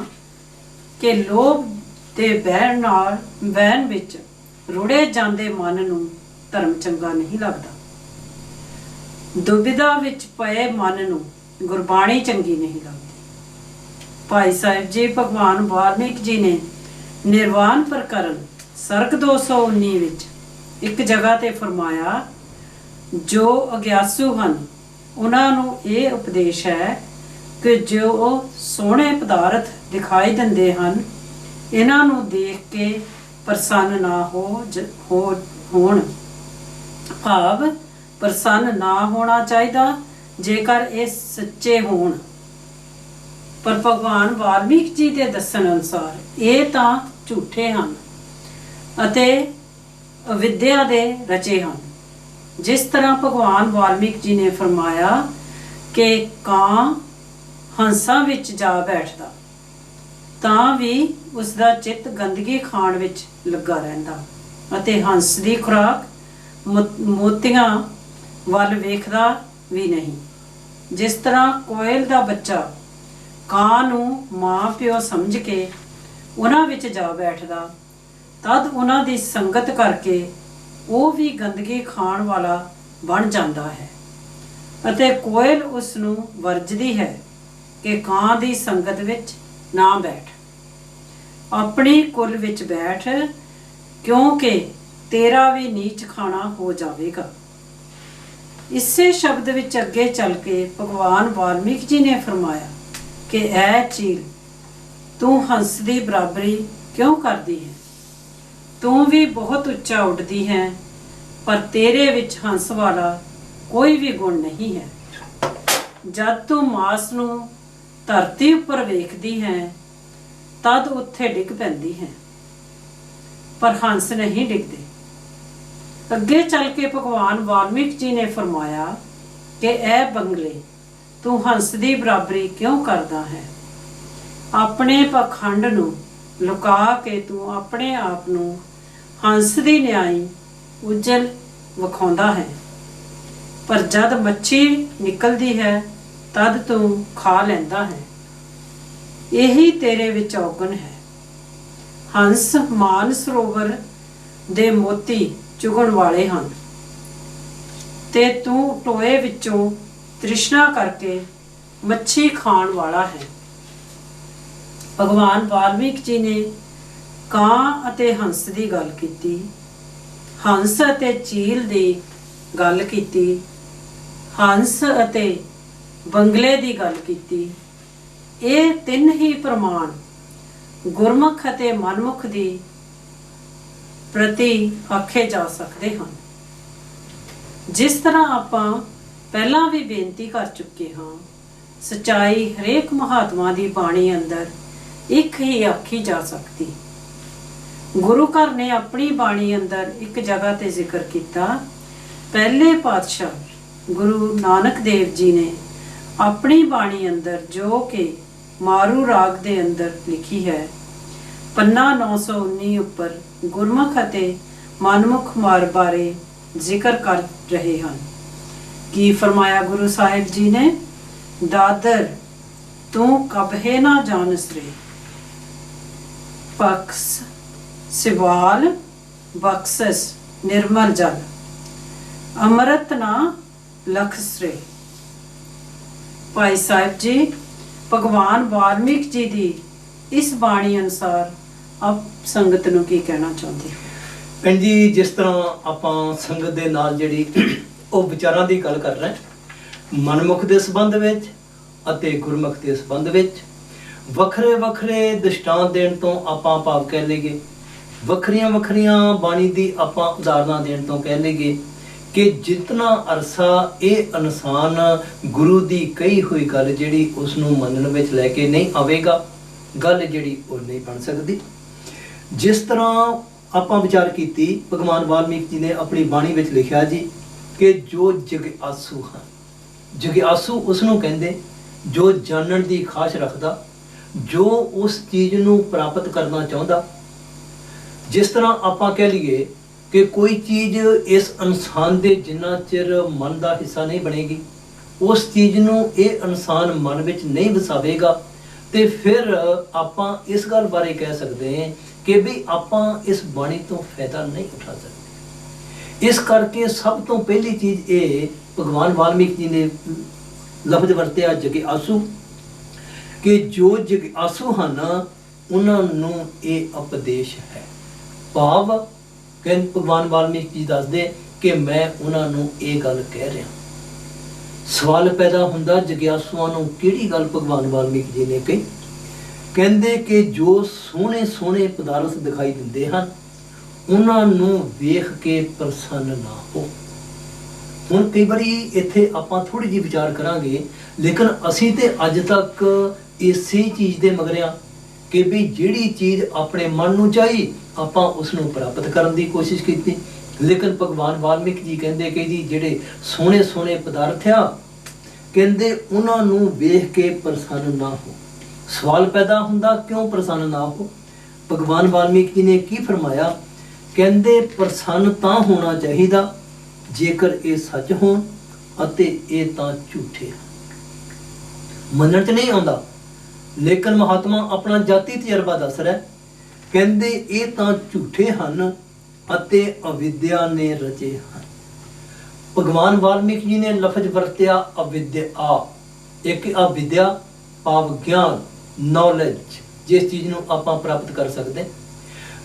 ਕਿ ਲੋਭ ਦੇ ਵਹਿਣ ਵਿੱਚ ਰੁੜੇ ਜਾਂਦੇ ਮਨ ਨੂੰ ਧਰਮ ਚੰਗਾ ਨਹੀਂ ਲੱਗਦਾ। ਦੁਬਿਧਾ ਵਿੱਚ ਪਏ ਮਨ ਨੂੰ ਗੁਰਬਾਣੀ ਚੰਗੀ ਨਹੀਂ ਲੱਗਦੀ। ਭਾਈ ਸਾਹਿਬ ਜੀ, ਭਗਵਾਨ ਵਾਲਮੀਕ ਜੀ ਨੇ ਨਿਰਵਾਣ ਪ੍ਰਕਰਨ ਸਰਗ 219 ਵਿੱਚ ਇੱਕ ਜਗ੍ਹਾ ਤੇ ਫਰਮਾਇਆ, ਜੋ ਅਗਿਆਸੂ ਹਨ ਉਹਨਾਂ ਨੂੰ ਇਹ ਉਪਦੇਸ਼ ਹੈ ਕਿ ਜੋ ਸੋਹਣੇ ਪਦਾਰਥ ਦਿਖਾਈ ਦਿੰਦੇ ਹਨ, ਇਹਨਾਂ ਨੂੰ ਦੇਖ ਕੇ ਪ੍ਰਸੰਨ ਨਾ ਹੋਣ। ਭਾਵ ਪ੍ਰਸੰਨ ਨਾ ਹੋਣਾ ਚਾਹੀਦਾ ਜੇਕਰ ਇਹ ਸੱਚੇ ਹੋਣ। ਪਰ ਭਗਵਾਨ ਵਾਲਮੀਕ ਜੀ ਦੇ ਦੱਸਣ ਅਨੁਸਾਰ ਇਹ ਤਾਂ ਝੂਠੇ ਹਨ ਅਤੇ ਅਵਿਦਿਆ ਦੇ ਰਚੇ ਹਨ। ਜਿਸ ਤਰ੍ਹਾਂ ਭਗਵਾਨ ਵਾਲਮੀਕ ਜੀ ਨੇ ਫਰਮਾਇਆ ਕਿ ਕਾਂ ਹੰਸਾਂ ਵਿੱਚ ਜਾ ਬੈਠਦਾ ਤਾਂ ਵੀ ਉਸ ਦਾ ਚਿੱਤ ਗੰਦਗੀ ਖਾਣ ਵਿੱਚ ਲੱਗਾ ਰਹਿੰਦਾ ਅਤੇ ਹੰਸ ਦੀ ਖੁਰਾਕ ਮੋਤੀਆਂ ਵੱਲ ਵੇਖਦਾ ਵੀ ਨਹੀਂ। ਜਿਸ ਤਰ੍ਹਾਂ ਕੋਇਲ ਦਾ ਬੱਚਾ ਕਾਂ ਨੂੰ ਮਾਂ ਪਿਓ ਸਮਝ ਕੇ ਉਹਨਾਂ ਵਿੱਚ ਜਾ ਬੈਠਦਾ, ਤਦ ਉਹਨਾਂ ਦੀ ਸੰਗਤ ਕਰਕੇ ਉਹ ਵੀ ਗੰਦਗੀ ਖਾਣ ਵਾਲਾ ਬਣ ਜਾਂਦਾ ਹੈ ਅਤੇ ਕੋਇਲ ਉਸ ਨੂੰ ਵਰਜਦੀ ਹੈ ਕਿ ਕਾਂ ਦੀ ਸੰਗਤ ਵਿੱਚ ਨਾ ਬੈਠ, ਆਪਣੀ ਕੁਲ ਵਿੱਚ ਬੈਠ, ਕਿਉਂਕਿ ਤੇਰਾ ਵੀ ਨੀਚ ਖਾਣਾ ਹੋ ਜਾਵੇਗਾ। ਇਸੇ ਸ਼ਬਦ ਵਿੱਚ ਅੱਗੇ ਚੱਲ ਕੇ ਭਗਵਾਨ ਵਾਲਮੀਕ ਜੀ ਨੇ ਫਰਮਾਇਆ ਕਿ ਐ ਚੀਲ, ਤੂੰ ਹੰਸ ਦੀ ਬਰਾਬਰੀ ਕਿਉਂ ਕਰਦੀ ਹੈ? ਤੂੰ ਵੀ ਬਹੁਤ ਉੱਚਾ ਉੱਡਦੀ ਹੈ, ਪਰ ਤੇਰੇ ਵਿੱਚ ਹੰਸ ਵਾਲਾ ਕੋਈ ਵੀ ਗੁਣ ਨਹੀਂ ਹੈ। ਜਦ ਤੂੰ ਮਾਸ ਨੂੰ ਧਰਤੀ ਉੱਪਰ ਵੇਖਦੀ ਹੈ ਤਦ ਉੱਥੇ ਡਿੱਗ ਪੈਂਦੀ ਹੈ, ਪਰ ਹੰਸ ਨਹੀਂ ਡਿੱਗਦੇ। ਅੱਗੇ ਚੱਲ ਕੇ ਭਗਵਾਨ ਵਾਲਮੀਕ ਜੀ ਨੇ ਫਰਮਾਇਆ ਕਿ ਐ ਬੰਗਲੇ, ਤੂੰ ਹੰਸ ਦੀ ਬਰਾਬਰੀ ਕਿਉਂ ਕਰਦਾ ਹੈ? ਆਪਣੇ ਪਖੰਡ ਨੂੰ ਲੁਕਾ ਕੇ ਤੂੰ ਆਪਣੇ ਆਪ ਨੂੰ ਹੰਸ ਦੀ ਨਿਆਈ ਉਜਲ ਵਿਖਾਉਂਦਾ ਹੈ, ਪਰ ਜਦ ਮੱਛੀ ਨਿਕਲਦੀ ਹੈ ਤਦ ਤੂੰ ਖਾ ਲੈਂਦਾ ਹੈ। ਇਹੀ ਤੇਰੇ ਵਿੱਚ ਔਗਣ ਹੈ। ਹੰਸ ਮਾਨ ਸਰੋਵਰ ਦੇ ਮੋਤੀ ਚੁਗਣ ਵਾਲੇ ਹਨ ਤੇ ਤੂੰ ਟੋਏ ਵਿੱਚੋਂ ਤ੍ਰਿਸ਼ਨਾ ਕਰਕੇ ਮੱਛੀ ਖਾਣ ਵਾਲਾ ਹੈ। ਭਗਵਾਨ ਵਾਲਮੀਕ ਜੀ ਨੇ ਕਾਂ ਅਤੇ ਹੰਸ ਦੀ ਗੱਲ ਕੀਤੀ, ਹੰਸ ਅਤੇ ਚੀਲ ਦੀ ਗੱਲ ਕੀਤੀ, ਹੰਸ ਅਤੇ ਬੰਗਲੇ ਦੀ ਗੱਲ ਕੀਤੀ। ਇਹ ਤਿੰਨ ਹੀ ਪ੍ਰਮਾਣ ਗੁਰਮੁਖ ਅਤੇ ਮਨਮੁਖ ਦੀ ਪ੍ਰਤੀ ਆਖੇ ਜਾ ਸਕਦੇ ਹਨ। ਜਿਸ ਤਰ੍ਹਾਂ ਆਪਾਂ ਪਹਿਲਾਂ ਵੀ ਬੇਨਤੀ ਕਰ ਚੁੱਕੇ ਹਾਂ, ਸਚਾਈ ਹਰੇਕ ਮਹਾਤਮਾ ਦੀ ਬਾਣੀ ਅੰਦਰ ਇੱਕ ਹੀ ਆਖੀ ਜਾ ਸਕਦੀ। ਗੁਰੂ ਘਰ ਨੇ ਆਪਣੀ ਬਾਣੀ ਅੰਦਰ ਇੱਕ ਜਗ੍ਹਾ ਤੇ ਜ਼ਿਕਰ ਕੀਤਾ, ਪਹਿਲੇ ਪਾਤਸ਼ਾਹ ਗੁਰੂ ਨਾਨਕ ਦੇਵ ਜੀ ਨੇ ਆਪਣੀ ਬਾਣੀ ਅੰਦਰ, ਜੋ ਕਿ ਮਾਰੂ ਰਾਗ ਦੇ ਅੰਦਰ ਲਿਖੀ ਹੈ, ਪੰਨਾ 919 ਉੱਪਰ ਗੁਰਮੁਖ ਅਤੇ ਮਨਮੁਖ ਮਾਰ ਬਾਰੇ ਜ਼ਿਕਰ ਕਰ ਰਹੇ ਹਨ। ਕੀ ਫਰਮਾਇਆ ਗੁਰੂ ਸਾਹਿਬ ਜੀ ਨੇ? ਦਾਦਰ ਤੂੰ ਕਬਹੇ ਨਾ ਜਾਣਸ ਰੇ, ਪਕਸ ਸਿਵਾਲ ਬਖਸ਼ਸ ਨਿਰਮਲ ਜਲ, ਅੰਮ੍ਰਿਤ ਨਾ ਲਖਸ ਰੇ। ਭਾਈ ਸਾਹਿਬ ਜੀ ਭਗਵਾਨ ਵਾਲਮੀਕ ਜੀ ਦੀ ਇਸ ਬਾਣੀ ਅਨੁਸਾਰ ਆਪ ਸੰਗਤ ਨੂੰ ਕੀ ਕਹਿਣਾ ਚਾਹੁੰਦੇ ਹੋ? ਭੈਣ ਜੀ, ਜਿਸ ਤਰ੍ਹਾਂ ਆਪਾਂ ਸੰਗਤ ਦੇ ਨਾਲ ਜਿਹੜੀ ਉਹ ਵਿਚਾਰਾਂ ਦੀ ਗੱਲ ਕਰ ਰਹੇ, ਮਨਮੁਖ ਦੇ ਸੰਬੰਧ ਵਿੱਚ ਅਤੇ ਗੁਰਮੁਖ ਦੇ ਸੰਬੰਧ ਵਿੱਚ ਵੱਖਰੇ ਵੱਖਰੇ ਦ੍ਰਿਸ਼ਟਾਂਤ ਦੇਣ ਤੋਂ ਆਪਾਂ ਭਾਵ ਕਹਿ ਲਈਏ, ਵੱਖਰੀਆਂ ਵੱਖਰੀਆਂ ਬਾਣੀ ਦੀ ਆਪਾਂ ਉਦਾਹਰਨਾਂ ਦੇਣ ਤੋਂ ਕਹਿ ਲਈਏ ਕਿ ਜਿਤਨਾ ਅਰਸਾ ਇਹ ਇਨਸਾਨ ਗੁਰੂ ਦੀ ਕਹੀ ਹੋਈ ਗੱਲ ਜਿਹੜੀ ਉਸ ਨੂੰ ਮੰਨਣ ਵਿੱਚ ਲੈ ਕੇ ਨਹੀਂ ਆਵੇਗਾ, ਗੱਲ ਜਿਹੜੀ ਉਹ ਨਹੀਂ ਬਣ ਸਕਦੀ। ਜਿਸ ਤਰ੍ਹਾਂ ਆਪਾਂ ਵਿਚਾਰ ਕੀਤੀ, ਭਗਵਾਨ ਵਾਲਮੀਕ ਜੀ ਨੇ ਆਪਣੀ ਬਾਣੀ ਵਿੱਚ ਲਿਖਿਆ ਜੀ ਕਿ ਜੋ ਜਗਿਆਸੂ ਹਨ, ਜਗਿਆਸੂ ਉਸ ਨੂੰ ਕਹਿੰਦੇ ਜੋ ਜਾਣਨ ਦੀ ਖਾਸ਼ ਰੱਖਦਾ, ਜੋ ਉਸ ਚੀਜ਼ ਨੂੰ ਪ੍ਰਾਪਤ ਕਰਨਾ ਚਾਹੁੰਦਾ। ਜਿਸ ਤਰ੍ਹਾਂ ਆਪਾਂ ਕਹਿ ਲਈਏ ਕਿ ਕੋਈ ਚੀਜ਼ ਇਸ ਇਨਸਾਨ ਦੇ ਜਿੰਨਾ ਚਿਰ ਮਨ ਦਾ ਹਿੱਸਾ ਨਹੀਂ ਬਣੇਗੀ, ਉਸ ਚੀਜ਼ ਨੂੰ ਇਹ ਇਨਸਾਨ ਮਨ ਵਿੱਚ ਨਹੀਂ ਵਸਾਵੇਗਾ, ਤੇ ਫਿਰ ਆਪਾਂ ਇਸ ਗੱਲ ਬਾਰੇ ਕਹਿ ਸਕਦੇ ਹਾਂ ਕਿ ਵੀ ਆਪਾਂ ਇਸ ਬਾਣੀ ਤੋਂ ਫਾਇਦਾ ਨਹੀਂ ਉਠਾ ਸਕਦੇ। ਇਸ ਕਰਕੇ ਸਭ ਤੋਂ ਪਹਿਲੀ ਚੀਜ਼ ਇਹ ਭਗਵਾਨ ਵਾਲਮੀਕ ਜੀ ਨੇ ਲਫ਼ਜ਼ ਵਰਤਿਆ ਜਗਿਆਸੂ, ਕਿ ਜੋ ਜਗਿਆਸੂ ਹਨ ਉਹਨਾਂ ਨੂੰ ਇਹ ਉਪਦੇਸ਼ ਹੈ। ਭਾਵ ਕਹਿੰਦੇ ਭਗਵਾਨ ਵਾਲਮੀਕ ਜੀ ਦੱਸਦੇ ਕਿ ਮੈਂ ਉਹਨਾਂ ਨੂੰ ਇਹ ਗੱਲ ਕਹਿ ਰਿਹਾ। ਸਵਾਲ ਪੈਦਾ ਹੁੰਦਾ ਜਗਿਆਸੂਆਂ ਨੂੰ, ਕਿਹੜੀ ਗੱਲ ਭਗਵਾਨ ਵਾਲਮੀਕ ਜੀ ਨੇ ਕਹੀ? ਕਹਿੰਦੇ ਕਿ ਜੋ ਸੋਹਣੇ ਸੋਹਣੇ ਪਦਾਰਥ ਦਿਖਾਈ ਦਿੰਦੇ ਹਨ ਉਹਨਾਂ ਨੂੰ ਵੇਖ ਕੇ ਪ੍ਰਸੰਨ ਨਾ ਹੋ। ਹੁਣ ਕਈ ਵਾਰੀ ਇੱਥੇ ਆਪਾਂ ਥੋੜੀ ਜਿਹੀ ਵਿਚਾਰ ਕਰਾਂਗੇ, ਲੇਕਿਨ ਅਸੀਂ ਤੇ ਅੱਜ ਤੱਕ ਇਸੇ ਚੀਜ਼ ਦੇ ਮਗਰਿਆਂ ਕਿ ਵੀ ਜਿਹੜੀ ਚੀਜ਼ ਆਪਣੇ ਮਨ ਨੂੰ ਚਾਹੀ ਆਪਾਂ ਉਸ ਨੂੰ ਪ੍ਰਾਪਤ ਕਰਨ ਦੀ ਕੋਸ਼ਿਸ਼ ਕੀਤੀ। ਲੇਕਿਨ ਭਗਵਾਨ ਵਾਲਮੀਕ ਜੀ ਕਹਿੰਦੇ ਕਿ ਜੀ ਜਿਹੜੇ ਸੋਹਣੇ ਸੋਹਣੇ ਪਦਾਰਥ ਆ, ਕਹਿੰਦੇ ਉਹਨਾਂ ਨੂੰ ਵੇਖ ਕੇ ਪ੍ਰਸੰਨ ਨਾ ਹੋ। ਸਵਾਲ ਪੈਦਾ ਹੁੰਦਾ ਕਿਉਂ ਪ੍ਰਸੰਨ ਨਾ ਹੋ? ਭਗਵਾਨ ਵਾਲਮੀਕ ਜੀ ਨੇ ਕੀ ਫਰਮਾਇਆ? ਕਹਿੰਦੇ ਪ੍ਰਸੰਨ ਤਾਂ ਹੋਣਾ ਚਾਹੀਦਾ ਜੇਕਰ ਇਹ ਸੱਚ ਹੋਣ ਅਤੇ ਇਹ ਤਾਂ ਝੂਠੇ। ਮੰਨਣ 'ਚ ਨਹੀਂ ਆਉਂਦਾ, ਲੇਕਿਨ ਮਹਾਤਮਾ ਆਪਣਾ ਜਾਤੀ ਤਜਰਬਾ ਦੱਸ ਰਿਹਾ, ਕਹਿੰਦੇ ਇਹ ਤਾਂ ਝੂਠੇ ਹਨ ਅਤੇ ਅਵਿਦਿਆ ਨੇ ਰਚੇ ਹਨ। ਭਗਵਾਨ ਵਾਲਮੀਕ ਜੀ ਨੇ ਲਫ਼ਜ਼ ਵਰਤਿਆ ਅਵਿਦਿਆ। ਇੱਕ ਅਵਿਦਿਆ ਭਾਵ ਗਿਆਨ, ਨੌਲੇਜ, ਜਿਸ ਚੀਜ਼ ਨੂੰ ਆਪਾਂ ਪ੍ਰਾਪਤ ਕਰ ਸਕਦੇ।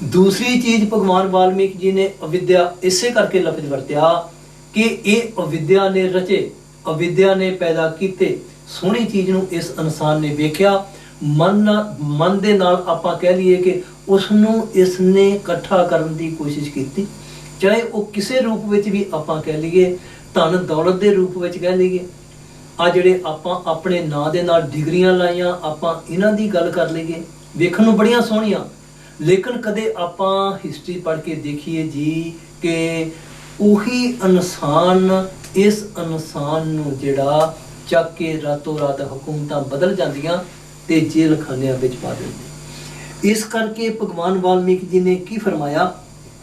ਦੂਸਰੀ ਚੀਜ਼ ਭਗਵਾਨ ਵਾਲਮੀਕ ਜੀ ਨੇ ਅਵਿਦਿਆ ਇਸੇ ਕਰਕੇ ਲਫ਼ਜ਼ ਵਰਤਿਆ ਕਿ ਇਹ ਅਵਿਦਿਆ ਨੇ ਰਚੇ, ਅਵਿਦਿਆ ਨੇ ਪੈਦਾ ਕੀਤੇ। ਸੋਹਣੀ ਚੀਜ਼ ਨੂੰ ਇਸ ਇਨਸਾਨ ਨੇ ਵੇਖਿਆ, ਮਨ ਦੇ ਨਾਲ ਆਪਾਂ ਕਹਿ ਲਈਏ ਕਿ ਉਸ ਨੂੰ ਇਸ ਨੇ ਇਕੱਠਾ ਕਰਨ ਦੀ ਕੋਸ਼ਿਸ਼ ਕੀਤੀ, ਚਾਹੇ ਉਹ ਕਿਸੇ ਰੂਪ ਵਿੱਚ ਵੀ ਆਪਾਂ ਕਹਿ ਲਈਏ, ਧਨ ਦੌਲਤ ਦੇ ਰੂਪ ਵਿੱਚ ਕਹਿ ਲਈਏ। ਆ ਜਿਹੜੇ ਆਪਾਂ ਆਪਣੇ ਨਾਂ ਦੇ ਨਾਲ ਡਿਗਰੀਆਂ ਲਾਈਆਂ, ਆਪਾਂ ਇਹਨਾਂ ਦੀ ਗੱਲ ਕਰ ਲਈਏ, ਵੇਖਣ ਨੂੰ ਬੜੀਆਂ ਸੋਹਣੀਆਂ, ਲੇਕਿਨ ਕਦੇ ਆਪਾਂ ਹਿਸਟਰੀ ਪੜ੍ਹ ਕੇ ਦੇਖੀਏ ਜੀ ਕਿ ਉਹੀ ਇਨਸਾਨ ਇਸ ਇਨਸਾਨ ਨੂੰ ਜਿਹੜਾ ਚੱਕ ਕੇ ਰਾਤੋਂ ਰਾਤ ਹਕੂਮਤਾਂ ਬਦਲ ਜਾਂਦੀਆਂ ਤੇ ਜੇਲ੍ਹ ਖਾਨਿਆਂ ਵਿੱਚ ਪਾ ਦਿੰਦੇ। ਇਸ ਕਰਕੇ ਭਗਵਾਨ ਵਾਲਮੀਕ ਜੀ ਨੇ ਕੀ ਫਰਮਾਇਆ?